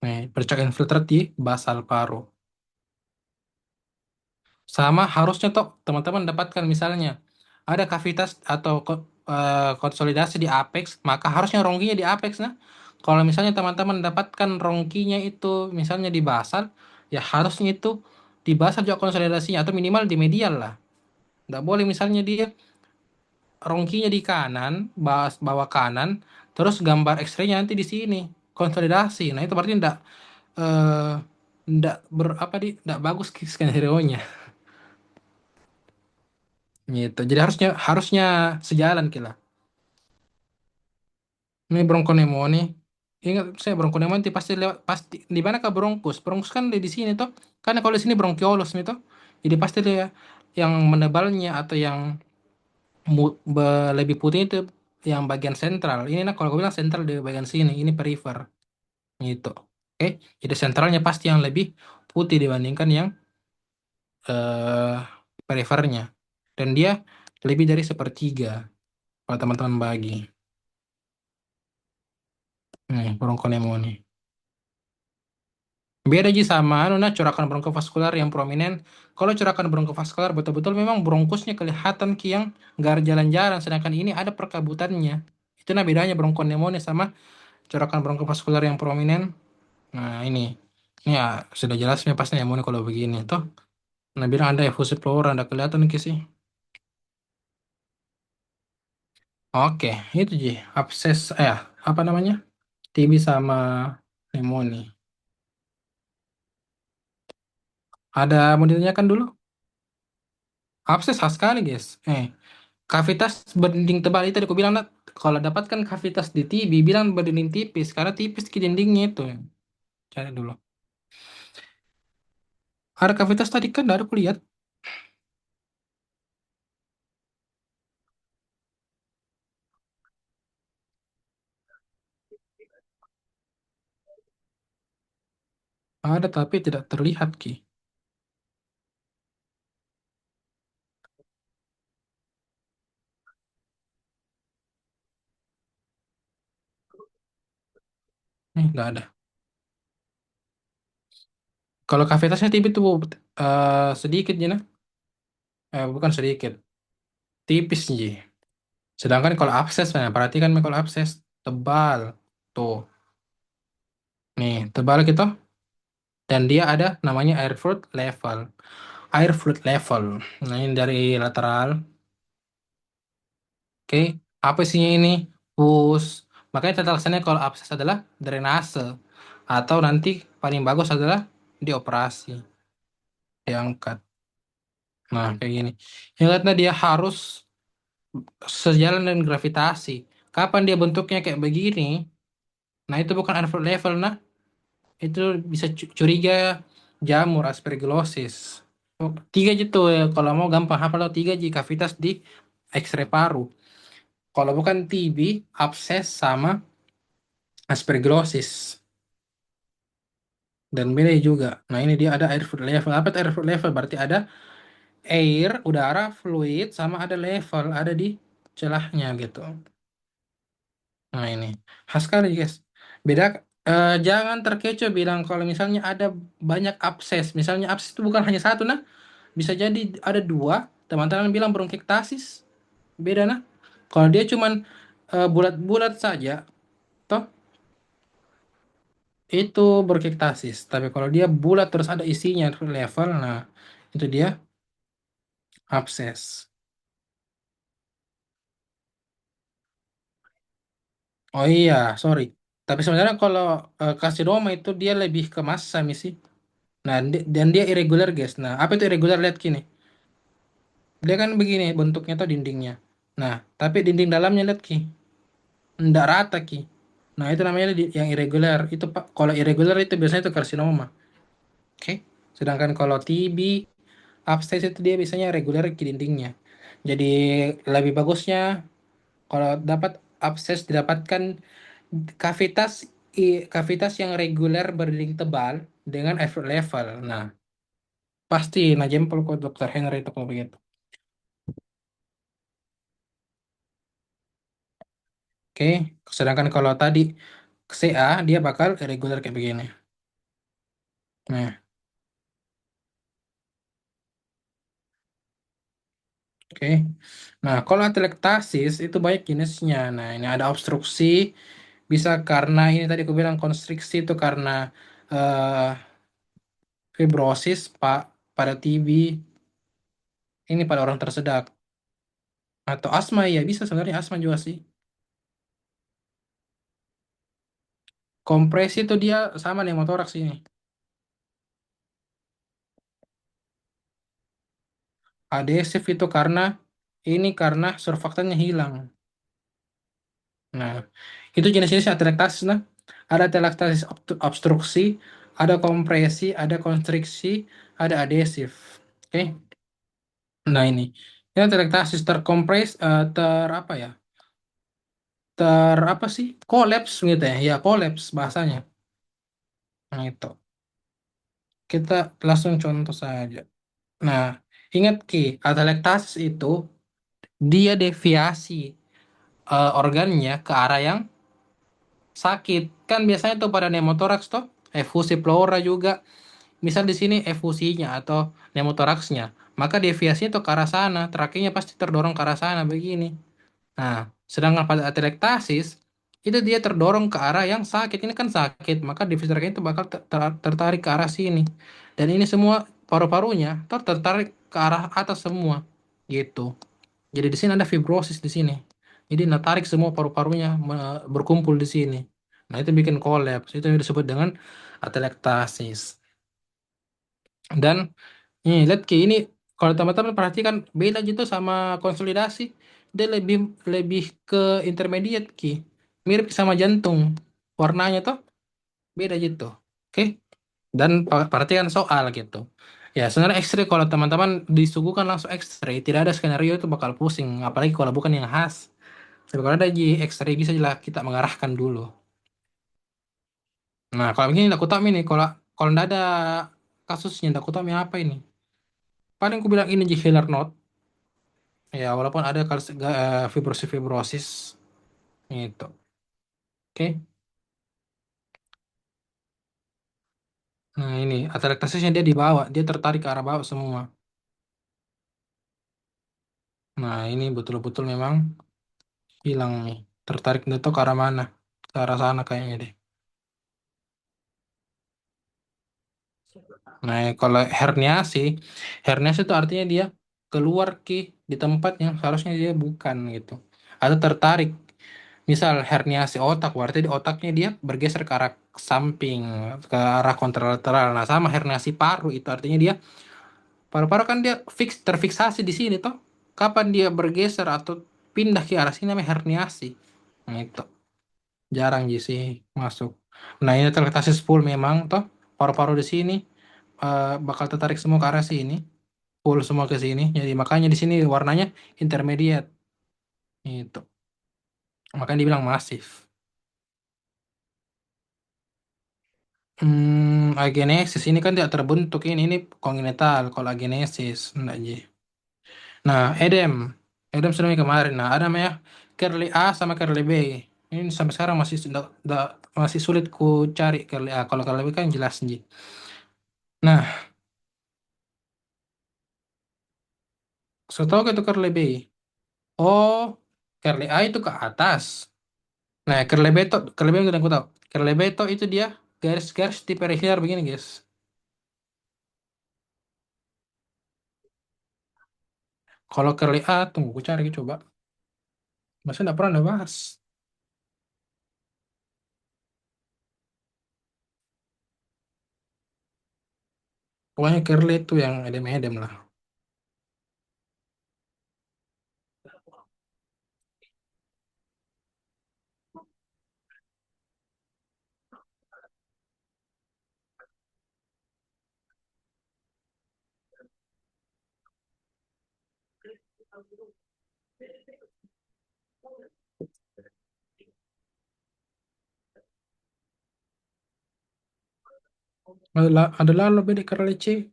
Nih, percak infiltrat di basal paru. Sama harusnya toh teman-teman dapatkan misalnya ada kavitas atau konsolidasi di apex, maka harusnya rongkinya di apex nah. Kalau misalnya teman-teman dapatkan rongkinya itu misalnya di basal, ya harusnya itu di basal juga konsolidasinya atau minimal di medial lah. Nggak boleh misalnya dia rongkinya di kanan, bawah kanan, terus gambar X-ray-nya nanti di sini konsolidasi. Nah itu berarti enggak. ndak ber apa di ndak bagus skenario-nya gitu. Jadi harusnya harusnya sejalan kira. Ini Bronkonemo nih. Ingat saya Bronkonemo nanti pasti lewat pasti di mana kah Bronkus? Bronkus kan di sini toh. Karena kalau di sini Bronkiolus nih toh. Jadi pasti dia yang menebalnya atau yang lebih putih itu yang bagian sentral. Ini nah kalau aku bilang sentral di bagian sini, ini perifer gitu. Oke, jadi sentralnya pasti yang lebih putih dibandingkan yang eh perifernya. Dan dia lebih dari sepertiga kalau teman-teman bagi. Nih, Bronkonemo nih. Beda aja sama anu nah corakan bronkovaskular yang prominen. Kalau corakan bronkovaskular betul-betul memang bronkusnya kelihatan ki yang nggak jalan-jalan, sedangkan ini ada perkabutannya. Itu nah bedanya bronkonemonia sama corakan bronkovaskular yang prominen. Nah ini ya sudah jelasnya pasti pneumonia kalau begini toh. Nah bilang ada efusi pleural, ada kelihatan ki sih. Oke, itu Ji. Abses, apa namanya? TB sama pneumonia. Ada mau ditanyakan dulu? Abses khas sekali, guys. Kavitas berdinding tebal itu tadi aku bilang, Nat, kalau dapatkan kavitas di TB, bilang berdinding tipis, karena tipis ke dindingnya itu. Cari dulu. Ada kavitas tadi kan, ada aku lihat. Ada tapi tidak terlihat, Ki. Nggak ada. Kalau kavitasnya TB itu sedikit, Jina. Bukan sedikit. Tipis, Ji. Sedangkan kalau abses, nah, perhatikan kalau abses. Tebal. Tuh. Nih, tebal gitu. Dan dia ada namanya air fluid level. Air fluid level. Nah, ini dari lateral. Oke, apa isinya ini? Pus. Makanya tata laksananya kalau abses adalah drainase. Atau nanti paling bagus adalah dioperasi, diangkat. Nah, kayak gini. Ingatnya dia harus sejalan dengan gravitasi. Kapan dia bentuknya kayak begini? Nah, itu bukan unfruit level. Nah, itu bisa curiga jamur aspergillosis. Oh, tiga gitu ya. Kalau mau gampang hafal tiga G kavitas di X-ray paru. Kalau bukan TB, abses sama aspergillosis. Dan beda juga. Nah, ini dia ada air fluid level. Apa itu air fluid level? Berarti ada air, udara, fluid, sama ada level, ada di celahnya gitu. Nah, ini. Khas sekali, guys. Beda, jangan terkecoh bilang kalau misalnya ada banyak abses. Misalnya abses itu bukan hanya satu, nah. Bisa jadi ada dua. Teman-teman bilang bronkiektasis. Beda, nah. Kalau dia cuman bulat-bulat saja, toh itu bronkiektasis. Tapi kalau dia bulat terus ada isinya level, nah itu dia abses. Oh iya, sorry. Tapi sebenarnya kalau karsinoma itu dia lebih ke massa misi. Nah, dan dia irregular, guys. Nah, apa itu irregular? Lihat gini. Dia kan begini bentuknya tuh dindingnya. Nah, tapi dinding dalamnya lihat ki, ndak rata ki. Nah, itu namanya yang irregular. Itu Pak, kalau irregular itu biasanya itu karsinoma. Oke. Sedangkan kalau TB, abscess itu dia biasanya reguler ki dindingnya. Jadi lebih bagusnya kalau dapat abscess didapatkan kavitas kavitas yang reguler berdinding tebal dengan effort level. Nah, pasti nah jempol kok dokter Henry itu kalau begitu. Oke, sedangkan kalau tadi CA dia bakal irregular kayak begini. Nah, oke. Nah, kalau atelektasis itu banyak jenisnya. Nah, ini ada obstruksi, bisa karena ini tadi aku bilang konstriksi itu karena eh, fibrosis Pak pada TB, ini pada orang tersedak atau asma ya bisa sebenarnya asma juga sih. Kompresi itu dia sama nih motoraks ini. Adesif itu karena surfaktannya hilang. Nah, itu jenis-jenis atelektasis. Nah, ada atelektasis obstruksi, ada kompresi, ada konstriksi, ada adesif. Oke. Nah, ini atelektasis terkompres, apa ya? Apa sih? Kolaps gitu ya. Ya, kolaps bahasanya. Nah, itu. Kita langsung contoh saja. Nah, ingat Ki, atelektasis itu dia deviasi organnya ke arah yang sakit. Kan biasanya tuh pada pneumothorax tuh efusi pleura juga. Misal di sini efusinya atau pneumothoraxnya, maka deviasinya tuh ke arah sana, trakinya pasti terdorong ke arah sana begini. Nah, sedangkan pada atelektasis itu dia terdorong ke arah yang sakit. Ini kan sakit, maka deviasi trakinya itu bakal tertarik ke arah sini. Dan ini semua paru-parunya tertarik ke arah atas semua. Gitu. Jadi di sini ada fibrosis di sini. Jadi tarik semua paru-parunya berkumpul di sini. Nah, itu bikin kolaps. Itu yang disebut dengan atelektasis. Dan lihat Ki, ini kalau teman-teman perhatikan beda gitu sama konsolidasi. Dia lebih lebih ke intermediate Ki. Mirip sama jantung. Warnanya tuh beda gitu. Oke. Dan perhatikan soal gitu. Ya, sebenarnya X-ray kalau teman-teman disuguhkan langsung X-ray, tidak ada skenario itu bakal pusing. Apalagi kalau bukan yang khas. Tapi kalau ada di X-ray bisa jelas kita mengarahkan dulu. Nah, kalau begini aku tahu ini, kalau kalau ndak ada kasusnya, aku tahu apa ini. Paling aku bilang ini Hiller Knot. Ya, walaupun ada fibrosis-fibrosis itu. Oke. Nah, ini atelektasisnya dia dibawa, dia tertarik ke arah bawah semua. Nah, ini betul-betul memang hilang nih. Tertarik itu ke arah mana? Ke arah sana kayaknya deh. Nah, kalau herniasi itu artinya dia keluar di tempat yang seharusnya dia bukan gitu. Atau tertarik. Misal herniasi otak, berarti di otaknya dia bergeser ke arah samping, ke arah kontralateral. Nah, sama herniasi paru itu artinya dia paru-paru kan dia terfiksasi di sini toh. Kapan dia bergeser atau pindah ke arah sini namanya herniasi. Nah, itu jarang sih masuk. Nah, ini teratasis full memang toh. Paru-paru di sini bakal tertarik semua ke arah sini, full semua ke sini. Jadi makanya di sini warnanya intermediate. Itu. Makanya dibilang masif. Agenesis ini kan tidak terbentuk ini kongenital kalau agenesis enggak Ji. Nah, Edem sudah kemarin. Nah, ada namanya Curly A sama Curly B. Ini sampai sekarang masih sulit ku cari Curly A. Kalau Curly B kan jelas Ji. Nah, setahu ke itu Curly B. Oh, Curly A itu ke atas. Nah, Curly B itu udah aku tahu. Curly B itu dia garis-garis di perihel begini, guys. Kalau Curly A, tunggu ku cari coba. Masa enggak pernah ada bahas. Pokoknya Curly itu yang edem-edem lah. Adalah lebih di Curly C.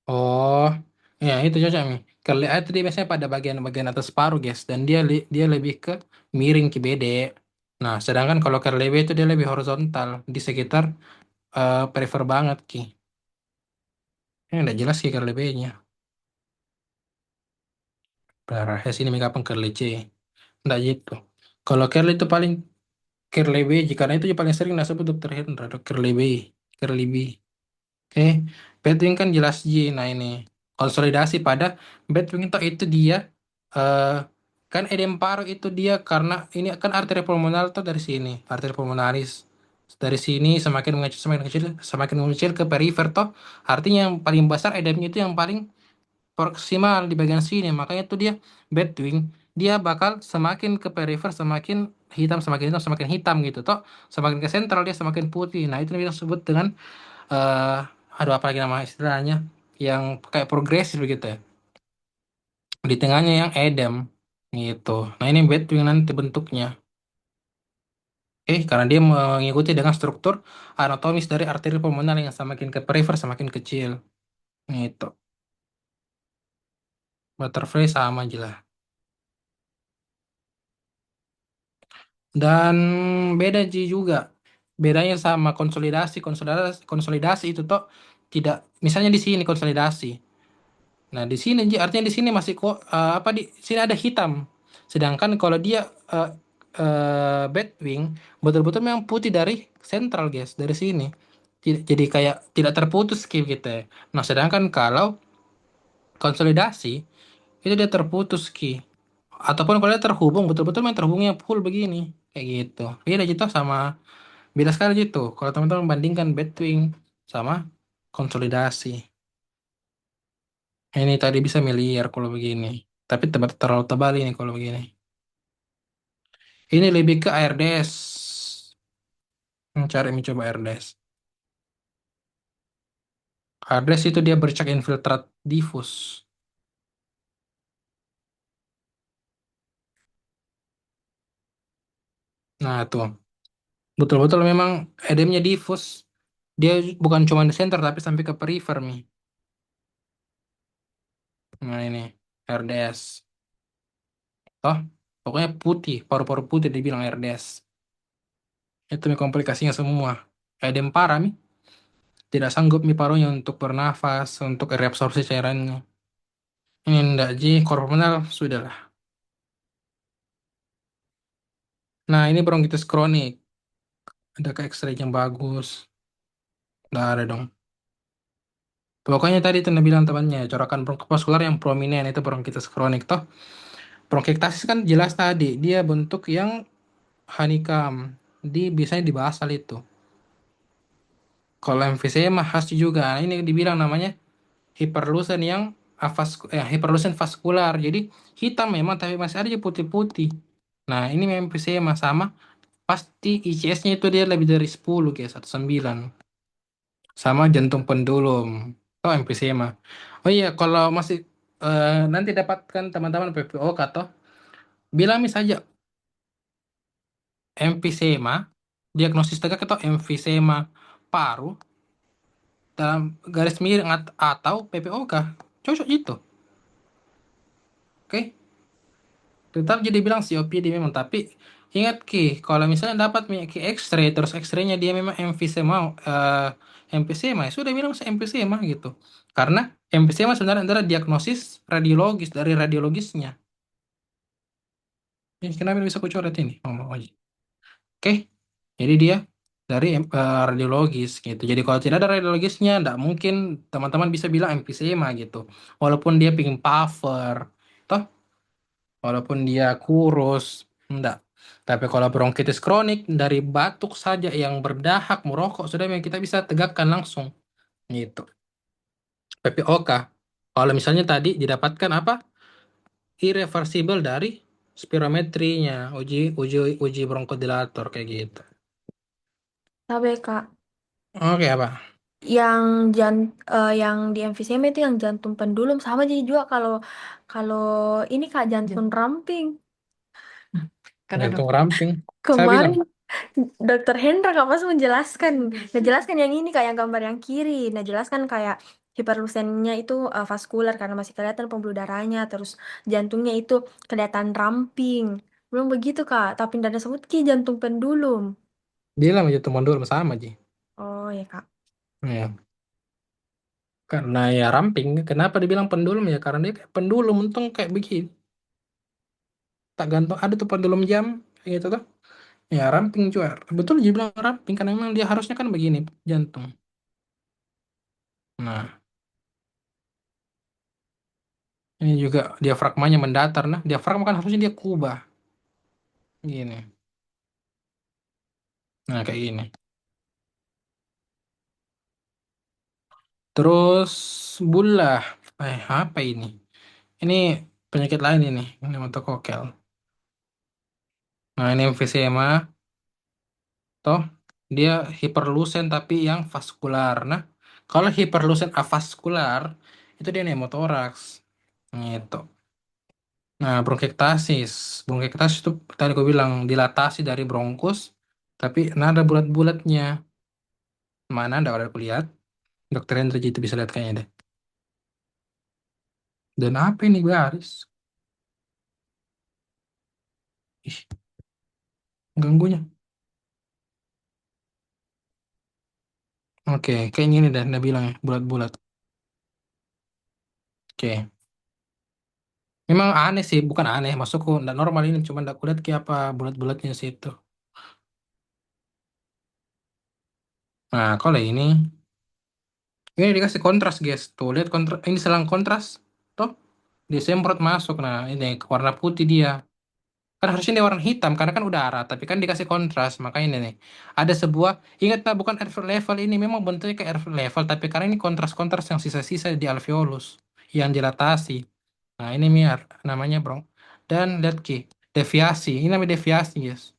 Oh, ya itu cocok nih. Curly A itu dia biasanya pada bagian-bagian atas paru, guys. Dan dia lebih ke miring ke bede. Nah, sedangkan kalau Curly B itu dia lebih horizontal di sekitar perifer banget, Ki. Ini udah jelas Ki Curly B-nya. Parah, ya sini kapan Curly C. Nggak gitu. Kalau Curly itu paling Curly B, karena itu yang paling sering disebut dokter Hendra, Curly B. Curly B. Oke, Bedwing kan jelas J. Nah ini konsolidasi pada Bedwing itu dia eh kan edem paru itu dia karena ini kan arteri pulmonar tuh dari sini, arteri pulmonaris dari sini semakin mengecil ke perifer toh. Artinya yang paling besar edemnya itu yang paling proksimal di bagian sini. Makanya tuh dia Batwing, dia bakal semakin ke perifer semakin hitam semakin hitam gitu toh. Semakin ke sentral dia semakin putih. Nah, itu yang disebut dengan aduh apa lagi nama istilahnya yang kayak progresif begitu ya. Di tengahnya yang Edem gitu. Nah, ini Batwing nanti bentuknya. Karena dia mengikuti dengan struktur anatomis dari arteri pulmoner yang semakin ke perifer semakin kecil. Gitu. Butterfly sama aja lah. Dan beda Ji juga. Bedanya sama konsolidasi itu toh tidak misalnya di sini konsolidasi. Nah, di sini Ji artinya di sini masih kok apa di sini ada hitam. Sedangkan kalau dia eh, Batwing betul-betul memang putih dari sentral guys, dari sini. Jadi kayak tidak terputus kayak gitu ya. Nah, sedangkan kalau konsolidasi itu dia terputus ki. Ataupun kalau dia terhubung betul-betul main terhubungnya full begini kayak gitu. Beda gitu sama beda sekali gitu. Kalau teman-teman bandingkan Batwing sama konsolidasi. Ini tadi bisa miliar kalau begini. Tapi terlalu tebal ini kalau begini. Ini lebih ke ARDS. Cari mencoba ARDS. ARDS itu dia bercak infiltrat difus. Nah, tuh. Betul-betul memang edemnya difus. Dia bukan cuma di center tapi sampai ke perifer nih. Nah, ini RDS. Toh, pokoknya putih, paru-paru putih dibilang RDS. Itu nih komplikasinya semua. Edem parah nih. Tidak sanggup nih parunya untuk bernafas, untuk reabsorpsi cairannya. Ini enggak Ji, korpomenal sudah lah. Nah, ini bronkitis kronik. Ada ke X-ray yang bagus. Nggak ada dong. Pokoknya tadi itu Anda bilang temannya, corakan bronkovaskular yang prominent itu bronkitis kronik. Toh, bronkiektasis kan jelas tadi, dia bentuk yang honeycomb. Biasanya di basal itu. Kalau emfisema khas juga. Nah, ini dibilang namanya hyperlucent yang hyperlucent vaskular. Jadi hitam memang tapi masih ada aja putih-putih. Nah, ini memang emfisema sama pasti ICS-nya itu dia lebih dari 10 guys atau 9. Sama jantung pendulum. Oh, emfisema. Oh iya, kalau masih nanti dapatkan teman-teman PPO atau bilang saja emfisema, diagnosis tegak atau emfisema paru dalam garis miring atau PPOK. Cocok itu. Oke. Tetap jadi bilang COPD memang, tapi ingat Ki, kalau misalnya dapat Ki X-ray, terus X-ray-nya dia memang emfisema, emfisema, ya sudah bilang emfisema gitu. Karena emfisema sebenarnya adalah diagnosis radiologis dari radiologisnya. Ini kenapa bisa kucoret ini? Ngomong aja. Oke, jadi dia dari radiologis gitu. Jadi kalau tidak ada radiologisnya, tidak mungkin teman-teman bisa bilang emfisema gitu. Walaupun dia pingin puffer, toh walaupun dia kurus, enggak. Tapi kalau bronkitis kronik dari batuk saja yang berdahak merokok sudah memang kita bisa tegakkan langsung gitu. PPOK. Kalau misalnya tadi didapatkan apa? Irreversible dari spirometrinya, uji uji uji bronkodilator kayak gitu. Tapi Kak, Oke apa? yang yang di emfisema itu yang jantung pendulum sama jadi juga kalau kalau ini Kak jantung ramping. Karena Gantung ramping. Saya bilang, kemarin Dokter Hendra Kak pas menjelaskan, menjelaskan yang ini kayak gambar yang kiri, nah jelaskan kayak hiperlusennya itu vaskular karena masih kelihatan pembuluh darahnya, terus jantungnya itu kelihatan ramping. Belum begitu Kak, tapi tidak ada sebut ki jantung pendulum. bilang aja teman dulu sama Ji. Oh ya Kak. Ya. Karena ya ramping. Kenapa dibilang pendulum ya? Karena dia kayak pendulum untung kayak begini. Tak gantung ada tuh pendulum jam kayak gitu tuh. Ya ramping juga. Betul dia bilang ramping karena memang dia harusnya kan begini jantung. Nah, ini juga diafragmanya mendatar. Nah, diafragma kan harusnya dia kubah. Gini. Nah, kayak gini. Terus bulah. Apa ini? Ini penyakit lain ini, pneumokokel. Nah, ini emfisema, toh dia hiperlusen tapi yang vaskular. Nah, kalau hiperlusen avaskular itu dia pneumothorax. Gitu. Nah, bronkiektasis. Bronkiektasis itu tadi gue bilang dilatasi dari bronkus, tapi nada bulat-bulatnya. Mana ada udah kulihat? Dokter Hendra itu bisa lihat kayaknya deh. Dan apa ini garis? Ih, ganggunya. Oke, kayaknya ini dah, udah bilang ya, bulat-bulat. Oke. Memang aneh sih, bukan aneh, masukku nggak normal ini, cuma nggak kulihat kayak apa bulat-bulatnya sih itu. Nah, kalau ini dikasih kontras, guys. Tuh, lihat kontras, ini selang kontras. Tuh, disemprot masuk. Nah, ini warna putih dia. Kan harusnya dia warna hitam, karena kan udara, tapi kan dikasih kontras. Makanya ini nih, ada sebuah, ingat nah, bukan air level ini, memang bentuknya kayak air level, tapi karena ini kontras-kontras yang sisa-sisa di alveolus, yang dilatasi. Nah, ini Miar, namanya bro. Dan lihat Ki, deviasi. Ini namanya deviasi, yes.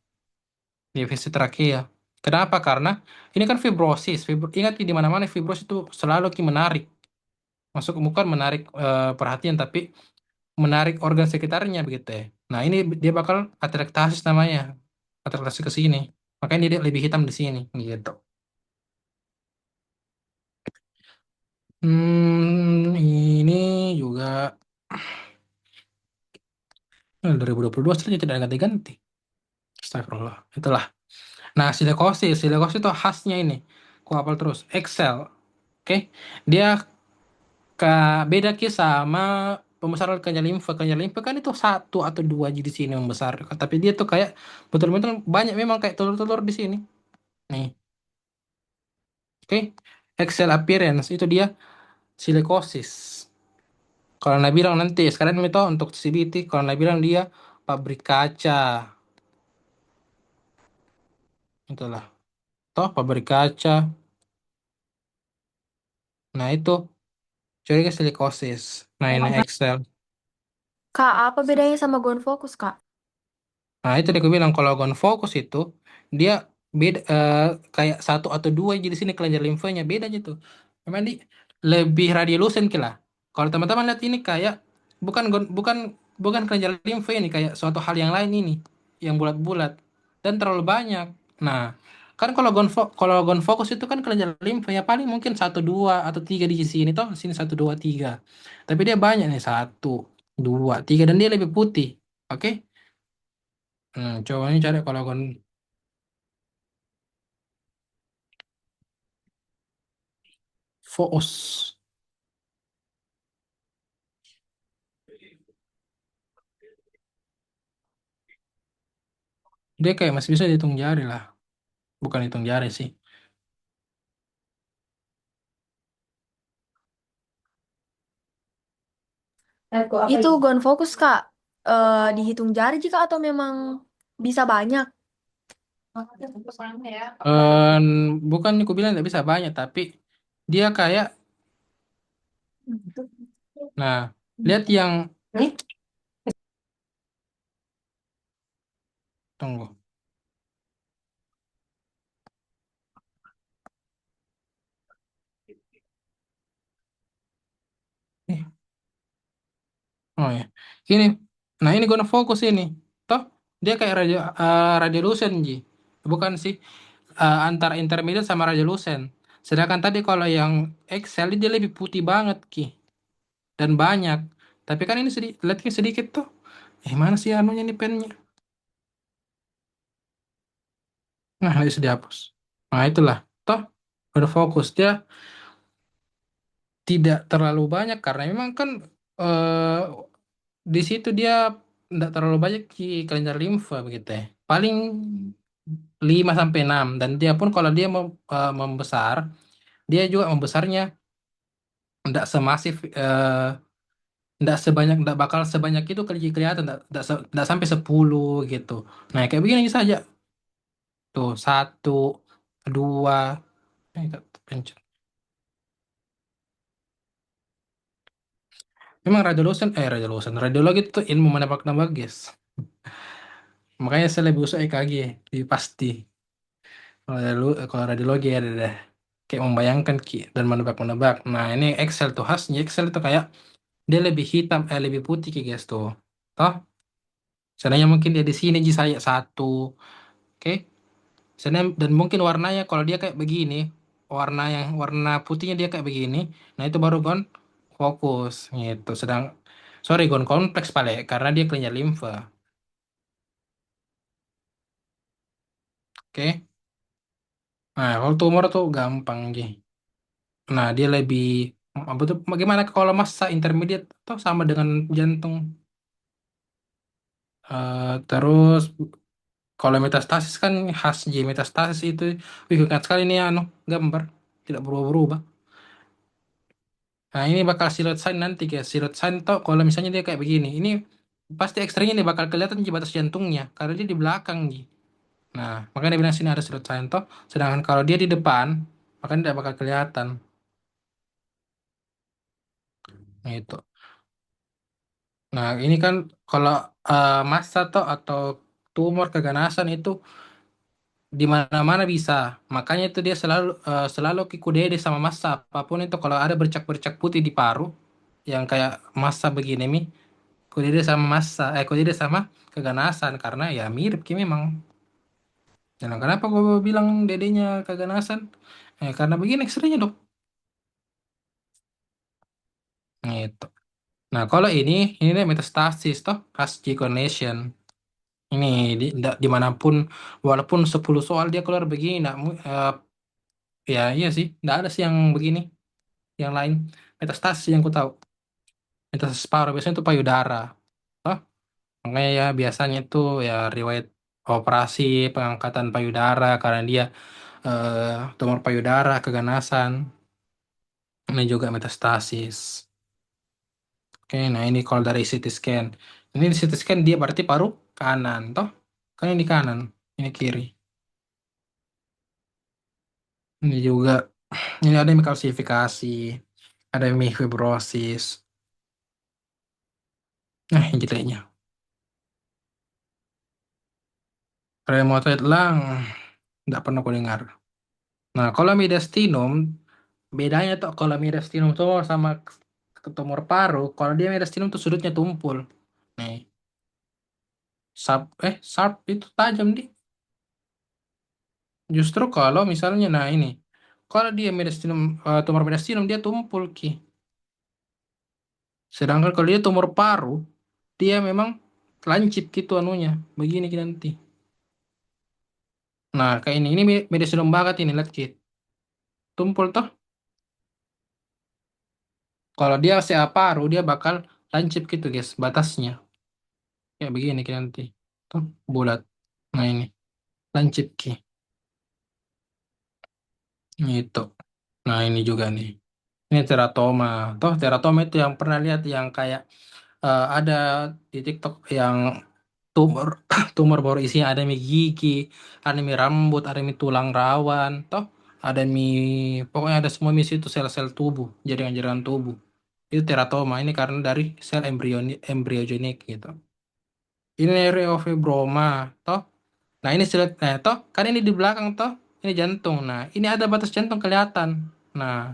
Deviasi trakea. Kenapa? Karena ini kan fibrosis. Ingat Ki, di mana-mana fibrosis itu selalu Ki menarik. Masuk bukan menarik perhatian, tapi menarik organ sekitarnya begitu ya. Nah, ini dia bakal atrektasis namanya. Atrektasi ke sini. Makanya dia lebih hitam di sini gitu. Ini juga 2022 saja tidak ganti-ganti. Astagfirullah. Itulah. Nah, silekosis. Silekosis itu khasnya ini. Ku hafal terus. Excel. Oke. Dia beda sama pembesaran kelenjar limfa. Kelenjar limfa kan itu satu atau dua aja di sini membesar. Tapi dia tuh kayak betul-betul banyak memang kayak telur-telur di sini. Nih. Oke. Excel appearance itu dia silikosis. Kalau Anda bilang nanti sekarang itu untuk CBT, kalau Anda bilang dia pabrik kaca, itulah. Toh pabrik kaca. Nah itu curiga silikosis. Nah ini Excel. Kak, apa bedanya sama gonfokus, Kak? Nah itu dia aku bilang kalau gon fokus itu dia beda kayak satu atau dua jadi sini kelenjar limfanya beda gitu. Memang di lebih radiolucent kila. Kalau teman-teman lihat ini kayak bukan bukan kelenjar limfa ini kayak suatu hal yang lain ini yang bulat-bulat dan terlalu banyak. Nah, kan kalau gon fokus itu kan kelenjar limfa ya paling mungkin satu dua atau tiga di sini toh sini satu dua tiga. Tapi dia banyak nih satu dua tiga dan dia lebih putih. Oke? Coba ini cari kalau gon fokus. Dia kayak masih bisa dihitung jari lah. Bukan hitung jari sih. Itu gonfokus, Kak. Dihitung jari jika atau memang bisa banyak? Eh, bukan aku bilang tidak bisa banyak, tapi dia kayak, nah, lihat yang, tunggu. Nih, oh ya, ini, nah ini gonna fokus ini, toh dia kayak radiolucent ji, bukan sih antara intermediate sama radiolucent. Sedangkan tadi kalau yang Excel dia lebih putih banget ki dan banyak. Tapi kan ini sedikit, lihat ki sedikit tuh. Mana sih anunya nih pennya? Nah, bisa dihapus. Nah, itulah. Toh, udah fokus. Dia tidak terlalu banyak karena memang kan eh, di situ dia tidak terlalu banyak di kelenjar limfa begitu ya. Paling 5 sampai 6 dan dia pun kalau dia membesar, dia juga membesarnya tidak semasif tidak sebanyak tidak bakal sebanyak itu kelihatan tidak sampai 10 gitu. Nah, kayak begini saja. Tuh, satu, dua, pencet. Memang radiologi itu ilmu menebak-nebak, guys. Makanya saya lebih suka EKG, lebih pasti. Kalau radiologi ada deh. Kayak membayangkan dan menebak-menebak. Nah, ini Excel tuh khasnya. Excel itu kayak dia lebih hitam, lebih putih, guys tuh. Toh, seandainya mungkin dia di sini di saya satu, oke? Dan mungkin warnanya kalau dia kayak begini, warna putihnya dia kayak begini. Nah, itu baru gon fokus gitu. Sorry, gon kompleks paling karena dia kelenjar limfa. Oke. Nah, kalau tumor tuh gampang, Ji. Nah, dia lebih apa tuh? Bagaimana kalau massa intermediate atau sama dengan jantung? Terus kalau metastasis kan khas J metastasis itu, wih ingat sekali nih anu gambar tidak berubah-berubah. Nah, ini bakal silot sign nanti, guys. Silot sign tuh kalau misalnya dia kayak begini, ini pasti ekstranya nih bakal kelihatan di batas jantungnya karena dia di belakang, Ji. Nah, makanya dia bilang sini ada silot sign tuh. Sedangkan kalau dia di depan, makanya tidak bakal kelihatan. Nah, itu. Nah, ini kan kalau massa toh atau tumor keganasan itu di mana-mana bisa. Makanya itu dia selalu kikudede sama massa. Apapun itu kalau ada bercak-bercak putih di paru yang kayak massa begini nih, kudede sama massa, kudede sama keganasan karena ya mirip Ki memang. Dan kenapa gue bilang dedenya keganasan? Karena begini ekstranya dok. Gitu. Nah, kalau ini nih metastasis toh, khas G-connation. Ini dimanapun, walaupun 10 soal dia keluar begini, ya iya sih, nggak ada sih yang begini, yang lain. Metastasis yang ku tahu, metastasis paru biasanya itu payudara. Oh, makanya ya biasanya itu ya riwayat operasi pengangkatan payudara karena dia tumor payudara, keganasan. Ini juga metastasis. Oke, nah ini kalau dari CT scan. Ini di CT scan dia berarti paru kanan, toh? Kan ini kanan, ini kiri. Ini juga, ini ada yang kalsifikasi, ada yang fibrosis. Nah, yang jeleknya. Rheumatoid lung, nggak pernah aku dengar. Nah, kalau mediastinum, bedanya tuh kalau mediastinum tumor sama tumor paru, kalau dia mediastinum tuh sudutnya tumpul. Nih, sharp itu tajam di. Justru kalau misalnya, nah ini, kalau dia mediastinum, tumor mediastinum dia tumpul ki. Sedangkan kalau dia tumor paru, dia memang lancip gitu anunya, begini ki nanti. Nah, kayak ini mediastinum banget ini, lihat ki. Tumpul toh. Kalau dia CA paru, dia bakal lancip gitu guys, batasnya. Kayak begini ki nanti. Tuh, bulat. Nah ini, lancip ki. Itu. Nah ini juga nih. Ini teratoma. Toh teratoma itu yang pernah lihat yang kayak ada di TikTok yang tumor tumor baru isinya ada mie gigi, ada mie rambut, ada mie tulang rawan, toh ada mie pokoknya ada semua mie itu sel-sel tubuh, jaringan-jaringan tubuh. Itu teratoma ini karena dari sel embriogenik gitu. Ini reofibroma, toh. Nah ini nah toh kan ini di belakang toh, ini jantung. Nah ini ada batas jantung kelihatan. Nah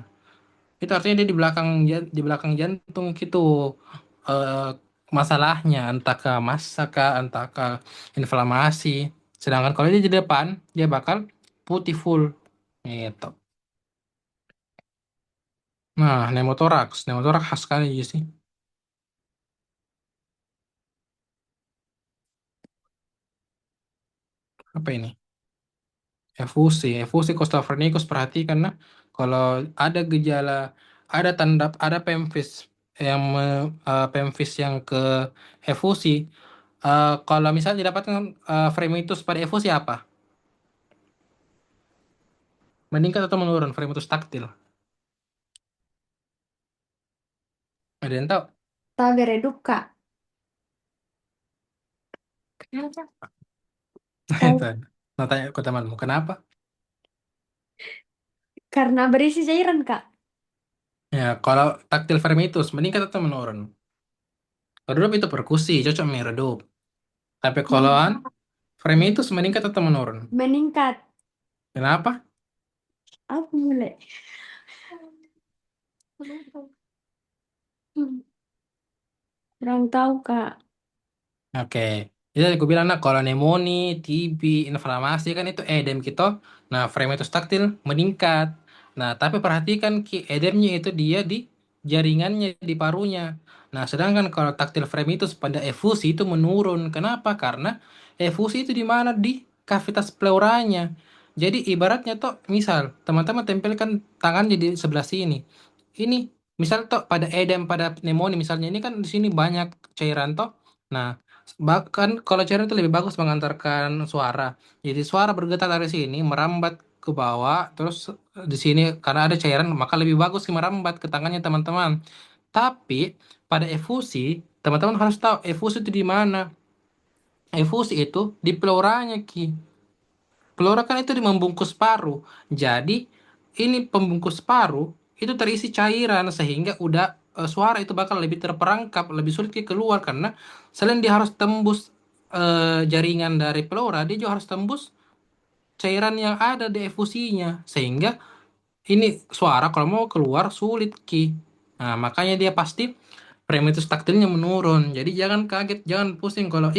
itu artinya dia di belakang jantung gitu eh, masalahnya entah ke massa kah, entah ke inflamasi. Sedangkan kalau dia di depan dia bakal putih full gitu. Nah, pneumotoraks khas sekali sih. Apa ini? Efusi Costa Costa perhatikan nah kalau ada gejala, ada pemfis pemfis yang ke efusi. Kalau misalnya didapatkan fremitus pada efusi apa? Meningkat atau menurun fremitus taktil? Ada yang tahu? Tahu redup Kak. Kenapa? Itu. Tahu. Nah, tanya ke temanmu, kenapa? Karena berisi cairan Kak. Ya, kalau taktil fremitus meningkat atau menurun? Redup itu perkusi, cocok mi redup. Tapi kalau Meningkat. frame itu meningkat atau menurun? Meningkat. Kenapa? Apa mulai? Kurang tahu, Kak. Oke, jadi aku bilang nah kalau pneumonia, TB, inflamasi kan itu edem gitu. Nah, frame taktil meningkat. Nah, tapi perhatikan ki edemnya itu dia di jaringannya di parunya. Nah, sedangkan kalau taktil frame itu pada efusi itu menurun. Kenapa? Karena efusi itu di mana di kavitas pleuranya. Jadi ibaratnya tuh misal teman-teman tempelkan tangannya di sebelah sini. Ini misal tuh pada edem pada pneumonia misalnya ini kan di sini banyak cairan toh. Nah, bahkan kalau cairan itu lebih bagus mengantarkan suara. Jadi suara bergetar dari sini merambat ke bawah, terus di sini karena ada cairan maka lebih bagus sih merambat ke tangannya teman-teman. Tapi pada efusi, teman-teman harus tahu efusi itu di mana. Efusi itu di pleuranya ki. Pleura kan itu di membungkus paru. Jadi ini pembungkus paru itu terisi cairan sehingga udah suara itu bakal lebih terperangkap, lebih sulit ki keluar karena selain dia harus tembus jaringan dari pleura, dia juga harus tembus cairan yang ada di efusinya sehingga ini suara kalau mau keluar sulit ki. Nah, makanya dia pasti premitus taktilnya menurun. Jadi jangan kaget, jangan pusing kalau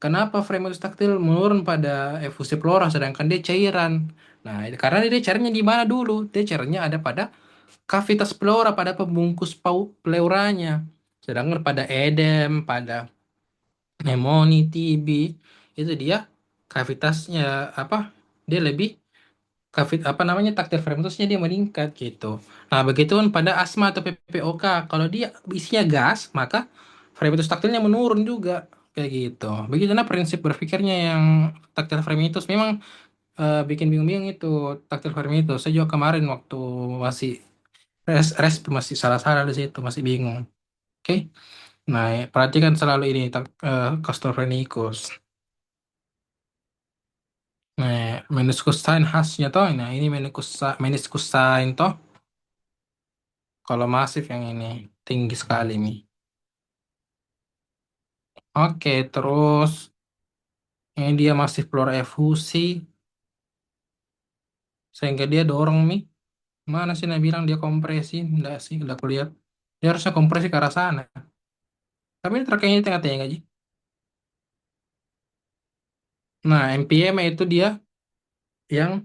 kenapa premitus taktil menurun pada efusi plora sedangkan dia cairan. Nah, karena dia cairannya di mana dulu? Dia cairannya ada pada kavitas pleura pada pembungkus pleuranya. Sedangkan pada edem, pada pneumonia, TB itu dia kavitasnya apa? Dia lebih apa namanya taktil fermentasinya dia meningkat gitu. Nah, begitupun pada asma atau PPOK, kalau dia isinya gas, maka fermentus taktilnya menurun juga kayak gitu. Begitu nah prinsip berpikirnya yang taktil fermentus memang bikin bingung-bingung itu taktil fermentus. Saya juga kemarin waktu masih res masih salah-salah di situ, masih bingung. Oke. Nah, perhatikan selalu ini Castor Frenicus. Nah, meniscus sign khasnya toh. Nah, ini meniscus sign toh. Kalau masif yang ini tinggi sekali nih. Oke, terus ini dia masif plura efusi sehingga dia dorong nih. Mana sih nah bilang dia kompresi? Enggak sih, udah aku lihat. Dia harusnya kompresi ke arah sana. Tapi ini terakhirnya di tengah-tengah aja. Nah, MPM itu dia yang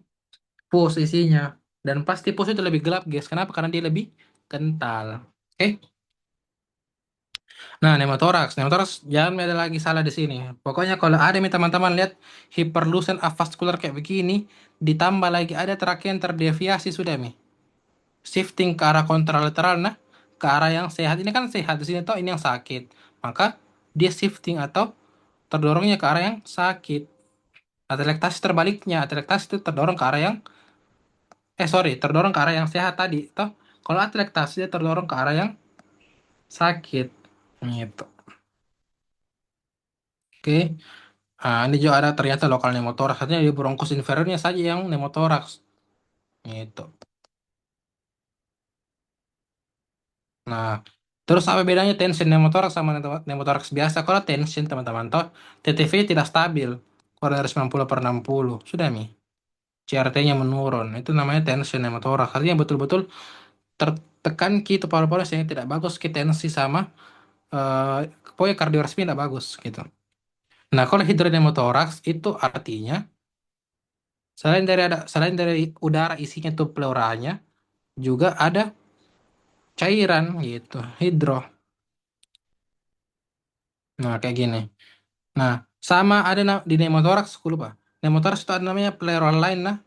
posisinya. Dan pasti pos itu lebih gelap, guys. Kenapa? Karena dia lebih kental. Oke. Nah, pneumothorax. Pneumothorax jangan ada lagi salah di sini. Pokoknya kalau ada nih teman-teman lihat hyperlucent avascular kayak begini, ditambah lagi ada terakhir yang terdeviasi sudah nih. Shifting ke arah kontralateral, nah ke arah yang sehat. Ini kan sehat di sini toh ini yang sakit. Maka dia shifting atau terdorongnya ke arah yang sakit. Atelektasis terbaliknya, atelektasis itu terdorong ke arah yang sorry, terdorong ke arah yang sehat tadi. Toh kalau atelektasis dia terdorong ke arah yang sakit. Gitu. Oke. Nah, ini juga ada ternyata lokal pneumothorax. Artinya di bronkus inferiornya saja yang pneumothorax. Gitu. Nah, terus apa bedanya tension pneumothorax sama pneumothorax biasa? Kalau tension teman-teman toh TTV tidak stabil. Kalau dari 90 per 60 sudah nih. CRT-nya menurun. Itu namanya tension pneumothorax. Artinya betul-betul tertekan gitu paru-paru sehingga tidak bagus kita tensi sama pokoknya kardioresmi tidak bagus gitu. Nah, kalau hidropneumothorax itu artinya selain dari udara isinya tuh pleuranya juga ada cairan gitu, hidro. Nah, kayak gini. Nah, sama ada di pneumothorax, aku lupa. Pneumothorax itu ada namanya pleural line. Nah,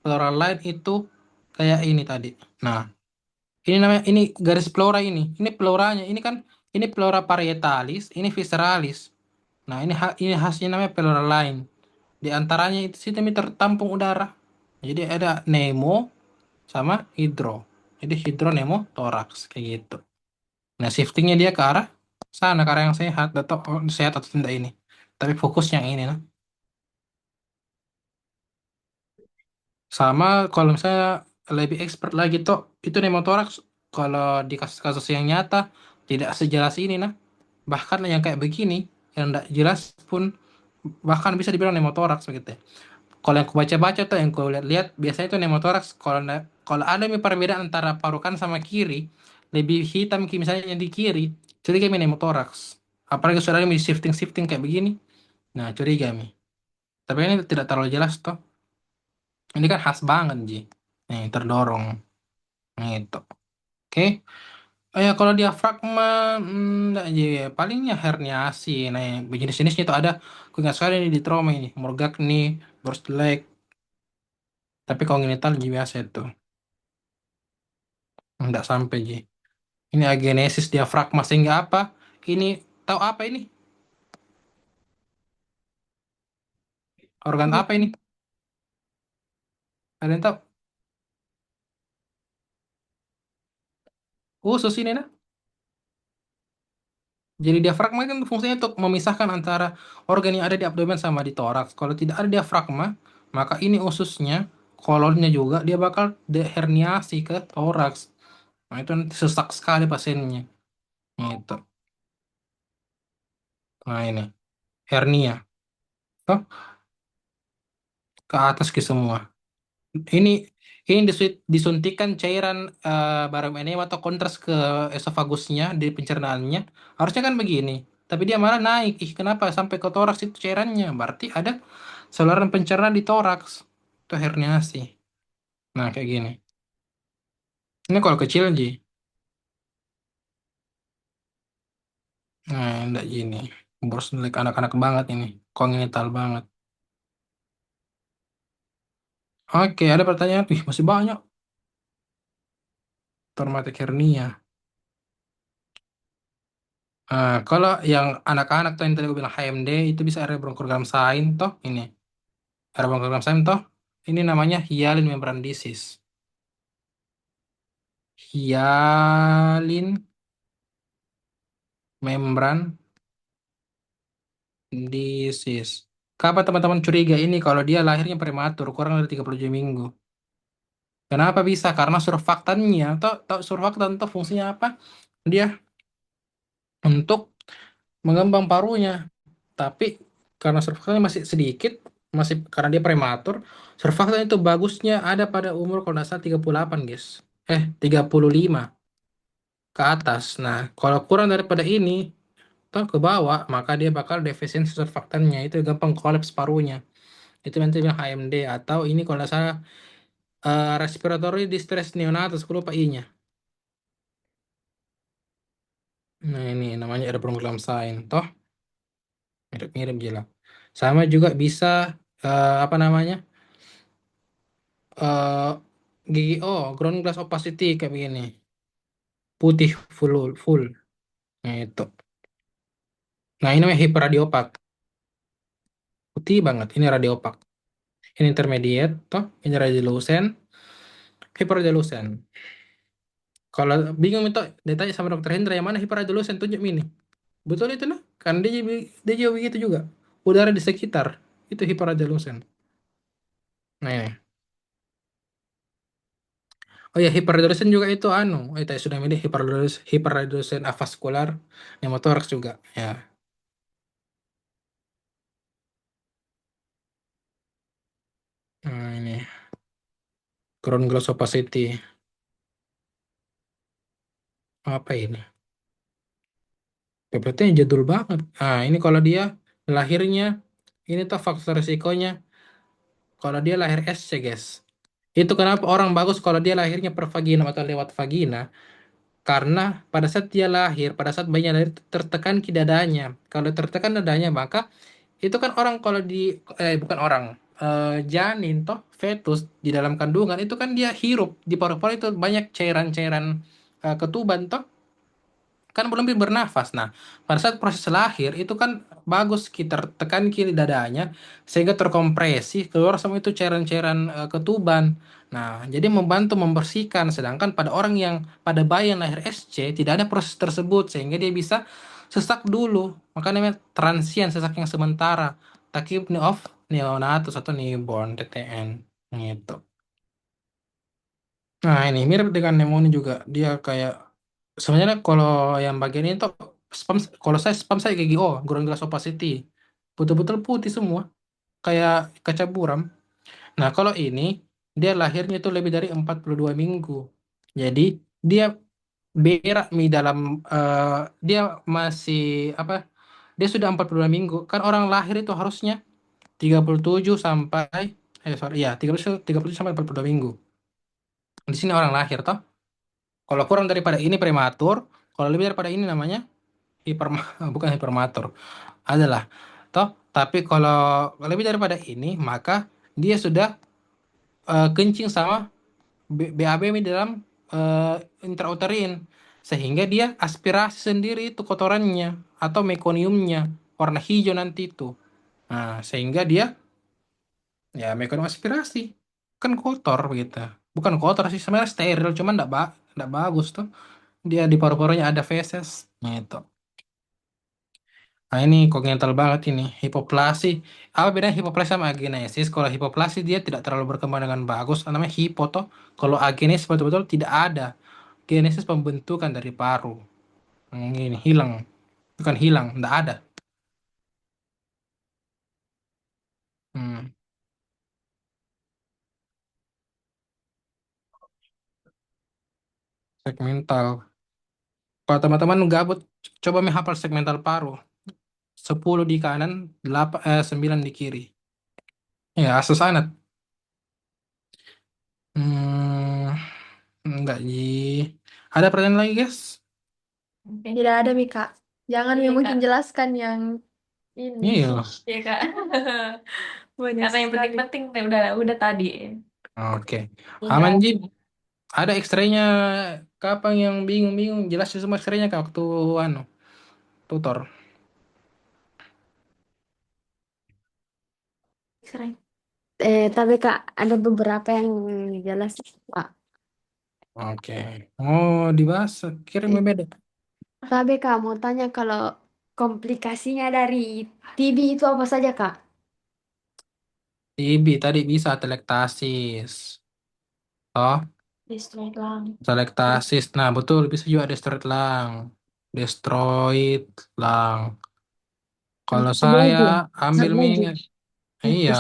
pleural line itu kayak ini tadi. Nah, ini namanya ini garis pleura ini. Ini pleuranya. Ini kan ini pleura parietalis, ini visceralis. Nah, ini khasnya namanya pleural line. Di antaranya itu sistem tertampung udara. Jadi ada nemo sama hidro. Jadi hidroneumotoraks kayak gitu. Nah, shiftingnya dia ke arah sana, ke arah yang sehat, atau sehat atau tidak ini. Tapi fokus yang ini, nah. Sama kalau misalnya lebih expert lagi toh, itu pneumothorax kalau di kasus-kasus yang nyata tidak sejelas ini, nah. Bahkan yang kayak begini, yang tidak jelas pun bahkan bisa dibilang pneumothorax begitu ya. Kalau yang aku baca-baca tuh, yang aku lihat-lihat, biasanya itu pneumothorax. Kalau ada perbedaan antara paru kanan sama kiri, lebih hitam misalnya yang di kiri, curiga mi pneumothorax. Apalagi sudah ada mi shifting-shifting kayak begini. Nah, curiga mi. Tapi ini tidak terlalu jelas toh. Ini kan khas banget, Ji. Nih, terdorong. Gitu. Oke. Oh ya, kalau diafragma, enggak aja ya. Palingnya herniasi. Nah, yang jenis-jenisnya itu ada, aku ingat sekali ini di trauma ini. Morgagni, Borstelek. Tapi kongenital juga biasa itu. Enggak sampai, Ji. Ini agenesis diafragma sehingga apa? Ini, tahu apa ini? Organ apa ini? Ada yang tahu? Usus ini nah. Jadi diafragma kan fungsinya untuk memisahkan antara organ yang ada di abdomen sama di toraks. Kalau tidak ada diafragma, maka ini ususnya, kolonnya juga dia bakal deherniasi ke toraks. Nah, itu nanti sesak sekali pasiennya. Gitu. Nah, ini hernia. Toh, ke atas ke semua. Ini disuntikan cairan barium enema atau kontras ke esofagusnya di pencernaannya. Harusnya kan begini. Tapi dia malah naik. Ih, kenapa sampai ke toraks itu cairannya? Berarti ada saluran pencernaan di toraks. Itu herniasi. Nah, kayak gini. Ini kalau kecil, Ji. Nah, enggak gini. Bos like anak-anak banget ini. Kongenital banget. Oke, ada pertanyaan. Wih, masih banyak. Traumatic hernia. Kalau yang anak-anak tuh yang tadi gue bilang HMD itu bisa ada bronchogram sign toh ini. Ada bronchogram sign toh. Ini namanya hyalin membran disease. Hyalin membran disease. Kapan teman-teman curiga ini kalau dia lahirnya prematur, kurang dari 37 minggu? Kenapa bisa? Karena surfaktannya, atau surfaktan tuh fungsinya apa? Dia untuk mengembang parunya. Tapi karena surfaktannya masih sedikit, masih karena dia prematur, surfaktan itu bagusnya ada pada umur kalau nggak salah 38, guys. 35 ke atas. Nah, kalau kurang daripada ini, atau ke bawah, maka dia bakal defisiensi surfaktannya. Itu gampang kolaps parunya. Itu nanti bilang HMD atau ini kalau nggak salah respiratory distress neonatus, aku lupa I-nya. Nah, ini namanya erbroncholem sign. Toh, mirip-mirip jelas. Sama juga bisa apa namanya? eh GGO, ground glass opacity kayak begini. Putih full. Nah, itu. Nah, ini namanya hiperradiopak. Putih banget. Ini radiopak. Ini intermediate, toh. Ini radiolucent, hiperradioluscent. Kalau bingung itu ditanya sama dokter Hendra yang mana hiperradioluscent tunjuk ini. Betul itu nah. Kan dia juga begitu juga. Udara di sekitar itu hiperradioluscent. Nah, ini. Oh ya, hiperradioluscent juga itu anu. Tadi sudah milih hiperradioluscent avaskular, pneumothorax juga. Ya. Nah, ini ground glass opacity. Apa ini? PPT jadul banget. Ah, ini kalau dia lahirnya, ini tuh faktor resikonya. Kalau dia lahir SC, guys. Itu kenapa orang bagus kalau dia lahirnya per vagina atau lewat vagina. Karena pada saat dia lahir, pada saat bayinya lahir, tertekan ke dadanya. Kalau tertekan dadanya, maka itu kan orang kalau bukan orang. Janin toh, fetus di dalam kandungan, itu kan dia hirup. Di paru-paru itu banyak cairan-cairan ketuban toh. Kan belum bernafas. Nah, pada saat proses lahir itu kan bagus kita tekan kiri dadanya sehingga terkompresi keluar semua itu cairan-cairan ketuban. Nah, jadi membantu membersihkan. Sedangkan pada orang yang pada bayi yang lahir SC tidak ada proses tersebut sehingga dia bisa sesak dulu. Makanya namanya transient sesak yang sementara. Tachypnea of neonatus atau newborn TTN gitu. Nah, ini mirip dengan pneumonia juga. Dia kayak sebenarnya kalau yang bagian ini tuh spam, kalau saya spam saya GGO, ground glass opacity. Betul-betul putih semua, kayak kaca buram. Nah, kalau ini dia lahirnya itu lebih dari 42 minggu. Jadi dia berak mi dalam eh, dia masih apa? Dia sudah 42 minggu. Kan orang lahir itu harusnya 37 sampai sorry ya, 37 sampai 42 minggu. Di sini orang lahir toh. Kalau kurang daripada ini prematur, kalau lebih daripada ini namanya hiperma bukan hipermatur. Adalah toh, tapi kalau lebih daripada ini maka dia sudah kencing sama BAB di dalam eh, intrauterin, sehingga dia aspirasi sendiri itu kotorannya atau mekoniumnya warna hijau nanti itu. Nah, sehingga dia ya mekonium aspirasi kan kotor gitu. Bukan kotor sih, sebenarnya steril, cuman enggak bagus tuh. Dia di paru-parunya ada feses. Nah, itu. Nah, ini kongenital banget ini. Hipoplasi. Apa bedanya hipoplasi sama agenesis? Kalau hipoplasi dia tidak terlalu berkembang dengan bagus. Namanya hipoto. Kalau agenesis betul-betul tidak ada. Genesis pembentukan dari paru. Ini hilang. Bukan hilang, tidak ada. Hmm, segmental. Kalau teman-teman gabut, coba menghafal segmental paru. 10 di kanan, 9 di kiri. Ya, asus sanat. Hmm, enggak, Ji. Ada pertanyaan lagi, guys? Oke. Tidak ada, Mika. Jangan Iya, mungkin Kak. jelaskan yang ini. Iya. Iya, Kak. Banyak Karena yang sekali. penting-penting udah tadi. Oke. Aman, Iya. Ji. Ada X-ray-nya. Kapan yang bingung-bingung? Jelasin semua X-ray-nya ke waktu anu, tutor. Keren. Tapi Kak, ada beberapa yang jelas, Pak. Oke. Oh, dibahas. Kirim Eh, beda. Tapi Kak, mau tanya kalau komplikasinya dari TB itu apa saja, Kak? TB tadi bisa telektasis. Oh, Destroyed lung. telektasis. Nah, betul bisa juga destroyed lung. Destroyed lung. Kalau Ada saya lagi. ambil Ada lagi. minyak, iya,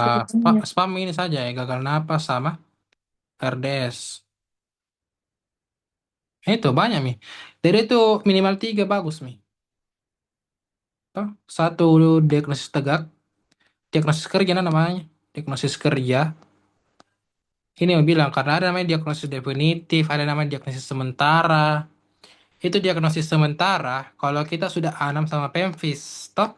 spam ini saja ya, gagal napas sama RDS. Itu banyak mi. Dari itu minimal 3 bagus mi. Toh, satu diagnosis tegak, diagnosis kerja namanya, diagnosis kerja. Ini yang bilang karena ada namanya diagnosis definitif, ada namanya diagnosis sementara. Itu diagnosis sementara kalau kita sudah anam sama pemvis. Toh,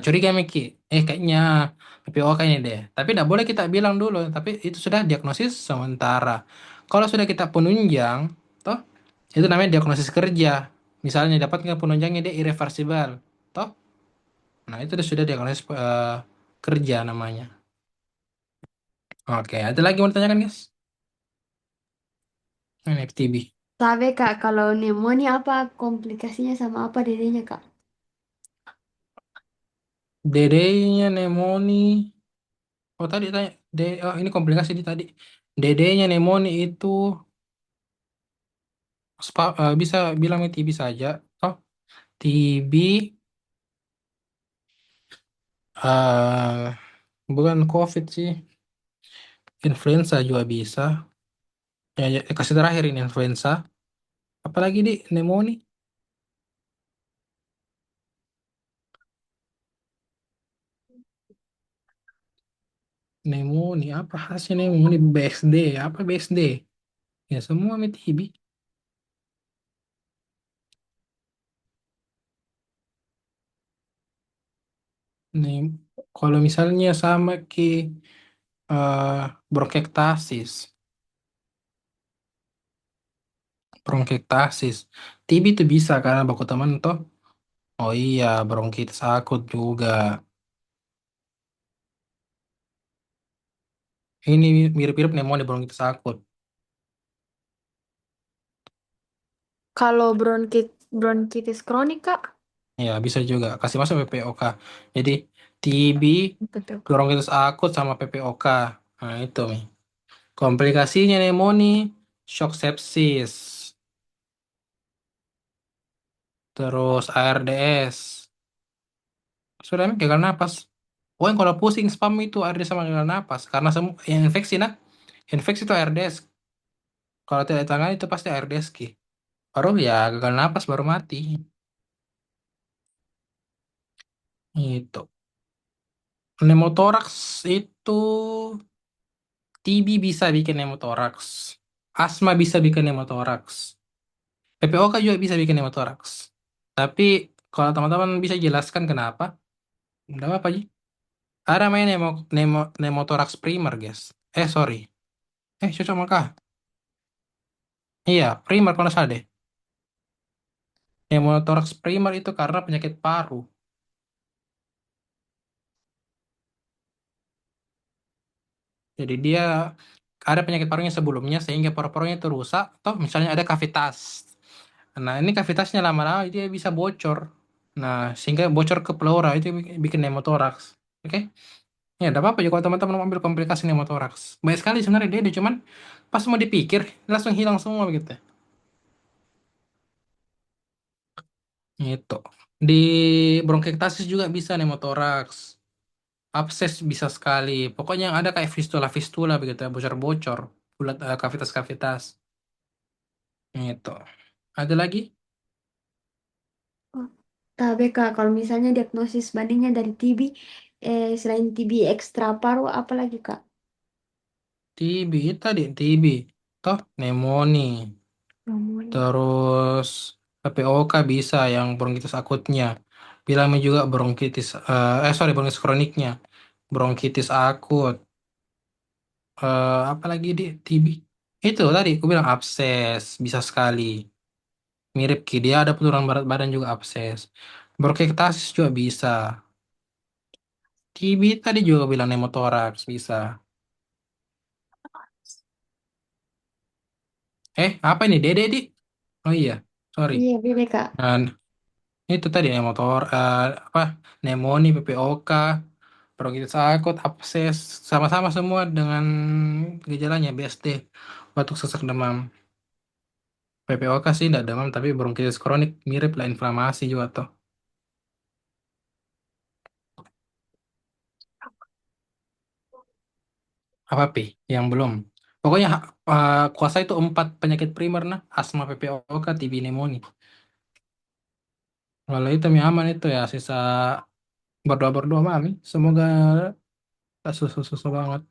curiga Miki. Kayaknya PPOK ini deh. Tapi tidak boleh kita bilang dulu. Tapi itu sudah diagnosis sementara. Kalau sudah kita penunjang, toh itu namanya diagnosis kerja. Misalnya dapatkan penunjangnya dia irreversibel, toh. Nah itu sudah diagnosis kerja namanya. Oke, ada lagi mau ditanyakan guys? Ini FTB. Tapi Kak, kalau pneumonia apa komplikasinya sama apa dedenya, Kak? Dedenya pneumonia. Oh tadi tanya, oh, ini komplikasi di tadi. Dedenya pneumonia itu bisa bilang TB saja. Oh, TB eh bukan COVID sih. Influenza juga bisa. Kasih terakhir ini influenza. Apalagi di pneumonia. Pneumonia apa hasil pneumonia BSD? Apa BSD? Ya semua mit TB. Nih, kalau misalnya sama ke bronkiektasis, bronkiektasis, TB itu bisa karena baku teman toh. Oh iya, bronkitis akut juga. Ini mirip-mirip pneumonia bronkitis akut. Kalau bronkitis kronik, Kak? Ya, bisa juga. Kasih masuk PPOK. Jadi, TB, Betul. bronkitis akut sama PPOK. Nah, itu nih. Komplikasinya pneumonia, shock sepsis. terus ARDS. Sudah emang gagal napas. Pokoknya kalau pusing spam itu ARDS sama gagal napas. Karena semua yang infeksi nah, infeksi itu ARDS. Kalau tidak ditangani itu pasti ARDS ki. Baru ya gagal napas baru mati. Itu. Pneumotoraks itu TB bisa bikin pneumotoraks. Asma bisa bikin pneumotoraks. PPOK juga bisa bikin pneumotoraks. Tapi kalau teman-teman bisa jelaskan kenapa? Enggak apa-apa, Ji. Ada namanya pneumotoraks primer, guys. Sorry. Cocok maka. Iya, primer kalau nggak salah deh. Pneumotoraks primer itu karena penyakit paru. Jadi dia ada penyakit parunya sebelumnya sehingga paru-parunya itu rusak. Atau misalnya ada kavitas. Nah, ini kavitasnya lama-lama dia bisa bocor. Nah, sehingga bocor ke pleura itu bikin pneumotoraks. Oke? Ya, tidak apa-apa juga kalau teman-teman mau ambil komplikasi pneumotoraks. Banyak sekali sebenarnya dia cuman pas mau dipikir langsung hilang semua begitu. Gitu. Di bronkiektasis juga bisa pneumotoraks. Abses bisa sekali. Pokoknya yang ada kayak fistula-fistula begitu ya, bocor-bocor, bulat kavitas-kavitas. Gitu. Ada lagi? Oh, tapi Kak, kalau misalnya diagnosis bandingnya dari TB, selain TB ekstra paru, apa lagi Kak? TB tadi, TB. Toh, pneumonia. Pneumonia. Terus PPOK bisa yang bronkitis akutnya. Bilangnya juga bronkitis, sorry, bronkitis kroniknya. Bronkitis akut. Apalagi di TB? Itu tadi aku bilang abses, bisa sekali. Mirip Ki, dia ada penurunan berat badan juga abses. Bronkiektasis juga bisa. TB tadi juga bilang pneumotoraks bisa. Apa ini? Dede, di? Oh iya, sorry. Iya, beda Kak. Nah, itu tadi apa? Pneumonia, PPOK, bronkitis akut, abses, sama-sama semua dengan gejalanya BSD, batuk sesak demam. PPOK sih tidak demam, tapi bronkitis kronik mirip lah inflamasi juga tuh. Apa pi? Yang belum. Pokoknya kuasa itu 4 penyakit primer nah, asma, PPOK, TB, pneumonia. Kalau itu mi aman itu ya sisa berdoa-berdoa mami. Semoga tak susah-susah banget.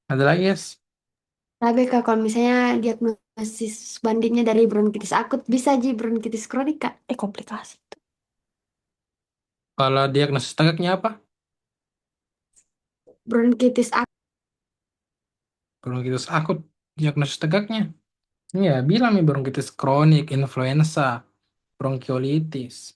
Ada lagi, yes? Tapi Kak, kalau misalnya diagnosis bandingnya dari bronkitis akut, bisa aja bronkitis kronik Kak. Komplikasi. Kalau diagnosis tegaknya apa? Bronkitis akut. Bronkitis akut. Diagnosis tegaknya. Iya, bilang nih bronkitis kronik, influenza, bronkiolitis,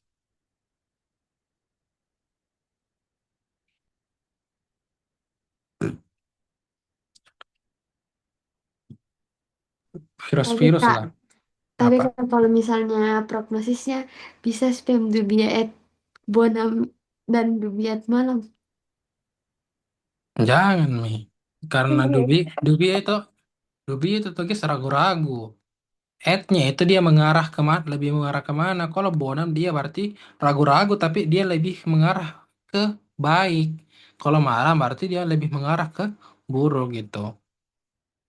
Tapi virus-virus Kak, lah. tapi Apa? Kak, kalau misalnya prognosisnya bisa spam dubiat bonam dan dubiat malam. Jangan, Mi. Karena Iya. Dubi itu tuh guys ragu-ragu. Ad-nya itu dia mengarah kemana, lebih mengarah kemana. Kalau Bonam dia berarti ragu-ragu, tapi dia lebih mengarah ke baik. Kalau malam berarti dia lebih mengarah ke buruk gitu.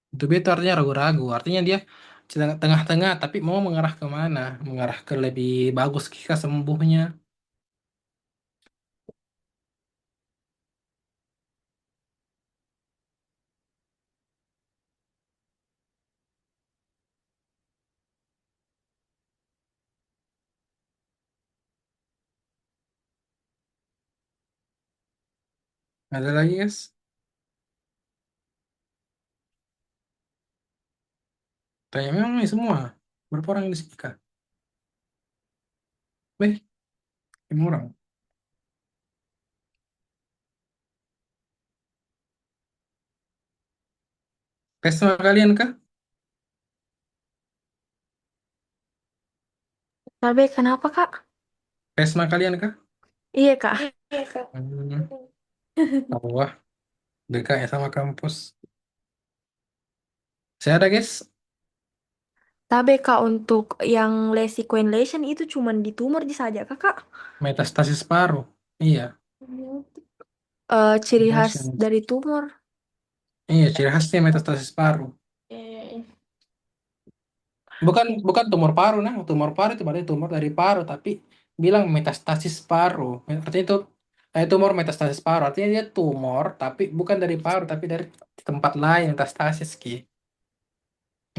Dubi itu artinya ragu-ragu. Artinya dia tengah-tengah, tapi mau mengarah kemana? Mengarah ke lebih bagus kika sembuhnya. Ada lagi guys? Tanya memang ini semua. Berapa orang yang di sini Kak? Weh, 5 orang. Tes sama kalian kah? Tapi kenapa, Kak? Tes sama kalian kah? Iya, Kak. Hmm. Wah, dekat ya sama kampus. Saya ada guys, Tapi Kak untuk yang Lesi Queenlation itu cuman di tumor di saja Kakak. metastasis paru. Iya, Ciri khas Queenlation. dari tumor. Iya, ciri khasnya metastasis paru. Eh, Bukan bukan tumor paru, nah tumor paru itu berarti tumor dari paru, tapi bilang metastasis paru. Artinya itu tumor metastasis paru. Artinya dia tumor, tapi bukan dari paru, tapi dari tempat lain metastasis ki.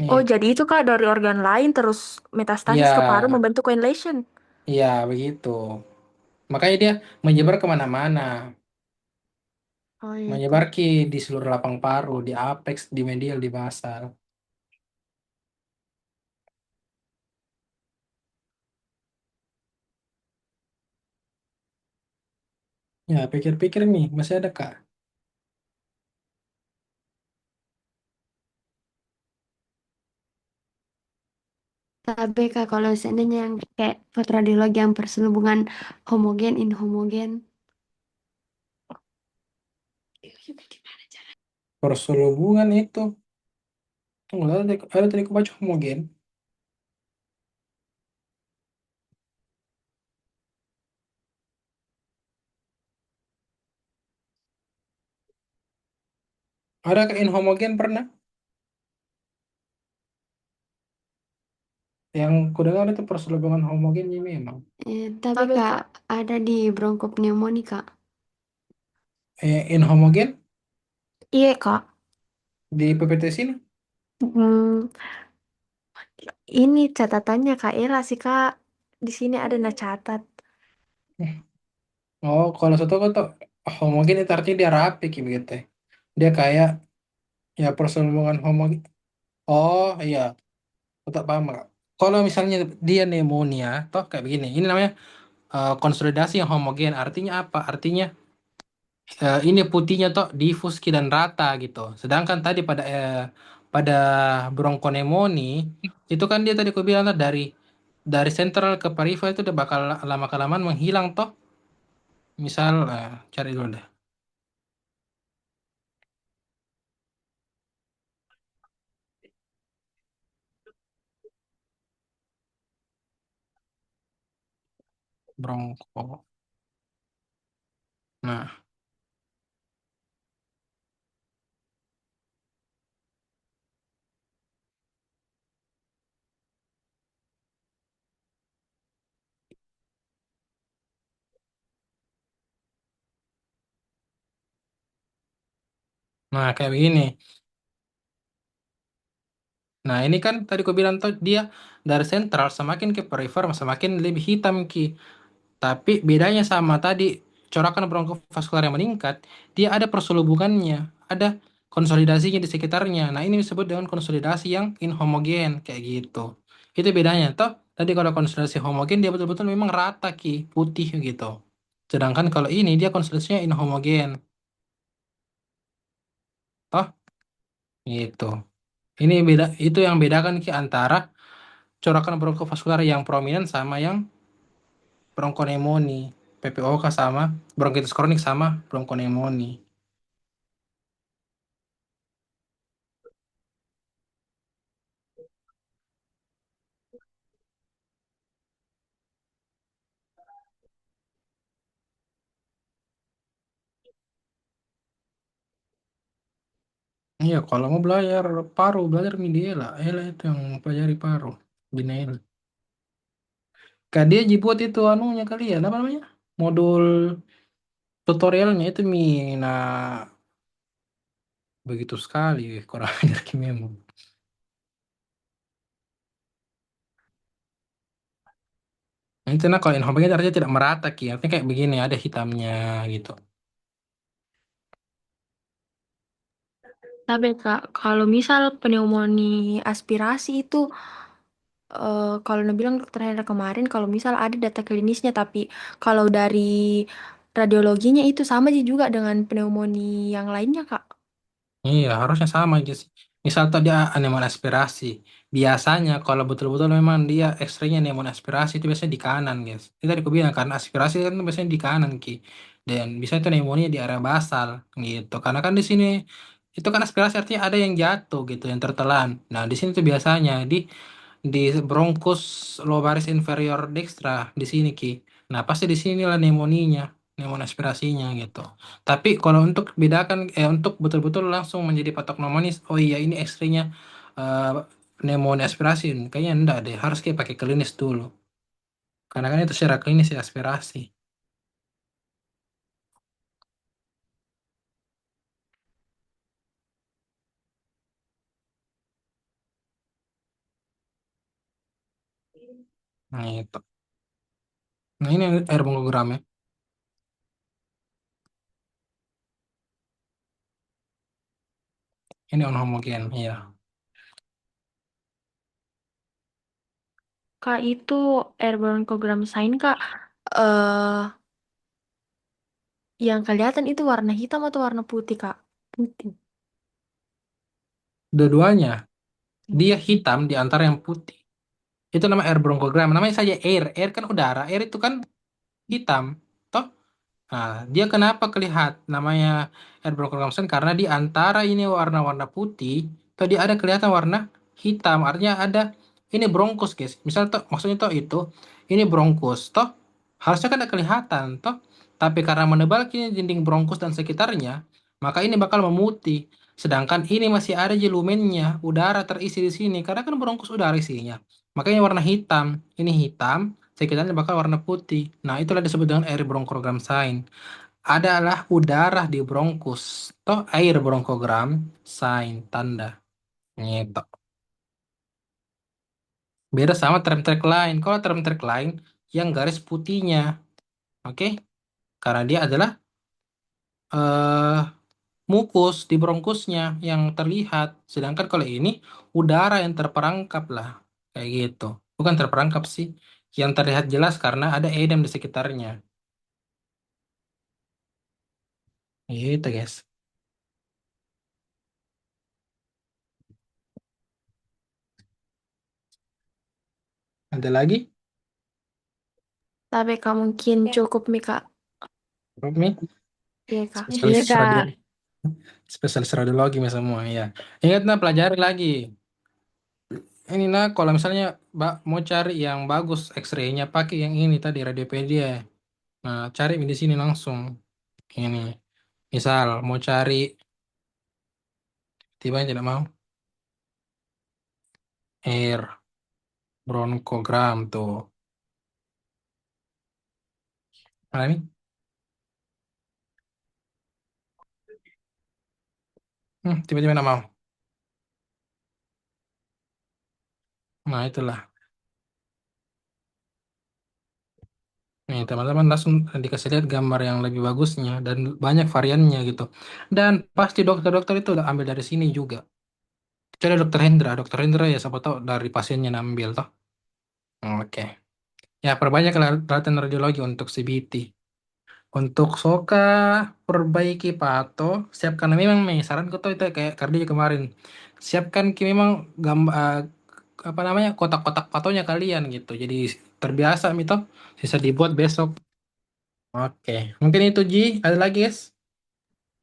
Oh, Iya, jadi itu Kak dari organ lain terus iya, metastasis ke paru membentuk Queenlation. iya begitu. Makanya dia menyebar kemana-mana, Oh itu. menyebar ki di seluruh lapang paru, di apex, di medial, di basal. Ya, pikir-pikir nih, masih ada kak? Tapi Kak, kalau seandainya yang kayak fotoradiologi yang perselubungan homogen, inhomogen, Perselubungan itu, tunggu, ada tadi aku baca homogen. Ada ke inhomogen pernah? Yang kudengar itu perselubungan homogen ya memang. tapi Tapi Kak Kak, ada di bronkopneumonia Kak. Inhomogen iya Kak. di PPT sini. Hmm, ini catatannya Kak Ella sih Kak. Di sini ada nah catat. Oh, kalau satu aku tuh homogen itu artinya dia rapi gitu begitu. Dia kayak ya perselubungan homogen. Oh iya, aku tak paham Kak. Kalau misalnya dia pneumonia, toh kayak begini. Ini namanya konsolidasi yang homogen. Artinya apa? Artinya ini putihnya toh diffus ki dan rata gitu. Sedangkan tadi pada bronkonemoni itu kan dia tadi aku bilang tuh dari sentral ke perifer itu udah bakal lama kelamaan menghilang toh. Misal cari dulu deh bronko. Nah, nah kayak begini. Nah, ini kan tadi aku bilang tuh dia dari sentral semakin ke perifer semakin lebih hitam ki. Tapi bedanya sama tadi corakan bronkovaskular yang meningkat, dia ada perselubungannya, ada konsolidasinya di sekitarnya. Nah, ini disebut dengan konsolidasi yang inhomogen kayak gitu. Itu bedanya. Toh, tadi kalau konsolidasi homogen dia betul-betul memang rata ki, putih gitu. Sedangkan kalau ini dia konsolidasinya inhomogen. Toh, gitu. Ini beda itu yang bedakan ki antara corakan bronkovaskular yang prominent sama yang bronkonemoni. PPOK sama bronkitis kronik sama bronkonemoni. Iya, kalau mau belajar paru, belajar media lah. Ela itu yang pelajari paru. Binail. Kak dia buat itu anunya kali ya, apa namanya? Modul tutorialnya itu Mina begitu sekali kurang ajar Ki memang. Nah, itu nah kalau infobacknya artinya tidak merata Ki. Artinya kayak begini, ada hitamnya gitu. Tapi Kak, kalau misal pneumonia aspirasi itu kalau Nabilang bilang dokter Hendra kemarin kalau misal ada data klinisnya tapi kalau dari radiologinya itu sama sih juga dengan pneumonia yang lainnya Kak. Iya, harusnya sama aja sih. Misal tadi anemon aspirasi. Biasanya kalau betul-betul memang dia X-ray-nya anemon aspirasi itu biasanya di kanan, guys. Itu tadi aku bilang karena aspirasi kan biasanya di kanan, Ki. dan bisa itu pneumonia di area basal gitu. Karena kan di sini itu kan aspirasi artinya ada yang jatuh gitu, yang tertelan. Nah, di sini tuh biasanya di bronkus lobaris inferior dextra di sini Ki. Nah, pasti di sinilah pneumonia, pneumonia aspirasinya gitu. Tapi kalau untuk bedakan untuk betul-betul langsung menjadi patok pneumonis, oh iya ini X-ray-nya eh, pneumonia aspirasi, kayaknya enggak deh, harus kayak pakai klinis dulu. Karena kan itu secara klinis ya aspirasi. Nah, itu. Nah, ini air bongkogram ya. Ini on homogen, iya. Kak, itu airborne program sign, Kak. eh yang kelihatan itu warna hitam atau warna putih, Kak? Putih. Dua-duanya, dia hitam di antara yang putih. Itu nama air bronkogram. Namanya saja air. Air kan udara. Air itu kan hitam. Toh? Nah, dia kenapa kelihatan namanya airbrown consumption? Karena di antara ini warna-warna putih, tuh dia ada kelihatan warna hitam. Artinya ada ini bronkus, guys. Misal toh, maksudnya toh itu ini bronkus, toh harusnya kan ada kelihatan, toh. Tapi karena menebal kini dinding bronkus dan sekitarnya, maka ini bakal memutih. Sedangkan ini masih ada aja lumennya, udara terisi di sini. Karena kan bronkus udara isinya. Makanya warna hitam. Ini hitam, sekitarnya bakal warna putih. Nah, itulah disebut dengan air bronkogram sign. Adalah udara di bronkus. Toh air bronkogram sign tanda. Gitu. Beda sama term track lain. Kalau term track lain yang garis putihnya, oke? Karena dia adalah eh mukus di bronkusnya yang terlihat. Sedangkan kalau ini udara yang terperangkap lah. Kayak gitu. Bukan terperangkap sih. Yang terlihat jelas karena ada edem di sekitarnya. Gitu, guys. Ada lagi? Tapi Kak, mungkin cukup nih, Kak. Romi? Iya, Kak. Iya, Spesialis Kak. radio, spesialis radiologi nih semua ya. Ingat nah pelajari lagi. Ini nah kalau misalnya mau cari yang bagus X-ray-nya pakai yang ini tadi Radiopedia. Nah, cari di sini langsung. Ini. Misal mau cari tiba tidak mau air bronkogram tuh. Nah, ini tiba-tiba tidak mau. Nah, itulah. Nih, teman-teman langsung dikasih lihat gambar yang lebih bagusnya dan banyak variannya gitu. Dan pasti dokter-dokter itu udah ambil dari sini juga. Kecuali dokter Hendra ya siapa tahu dari pasiennya ambil toh. Oke. Ya, perbanyak latihan radiologi untuk CBT. Untuk Soka, perbaiki pato. Siapkan memang saranku tuh itu kayak kardio kemarin. Siapkan memang gambar apa namanya kotak-kotak patonya kalian gitu. Jadi terbiasa gitu. Bisa dibuat besok. Oke, mungkin itu Ji. Ada lagi guys?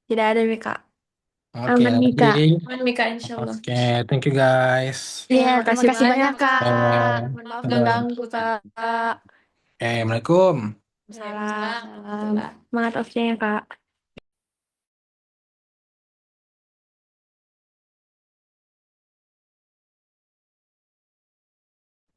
Tidak ada nih, Kak. Oke, Aman nih, lagi. Kak. Aman nih, Kak, insya Allah. Oke, thank you guys. Iya, Iya, terima makasih kasih banyak, banyak, Kak. Kak. Mohon maaf Bye. ganggu, Kak. Assalamualaikum. Salam. Salam. Semangat off-nya ya, Kak.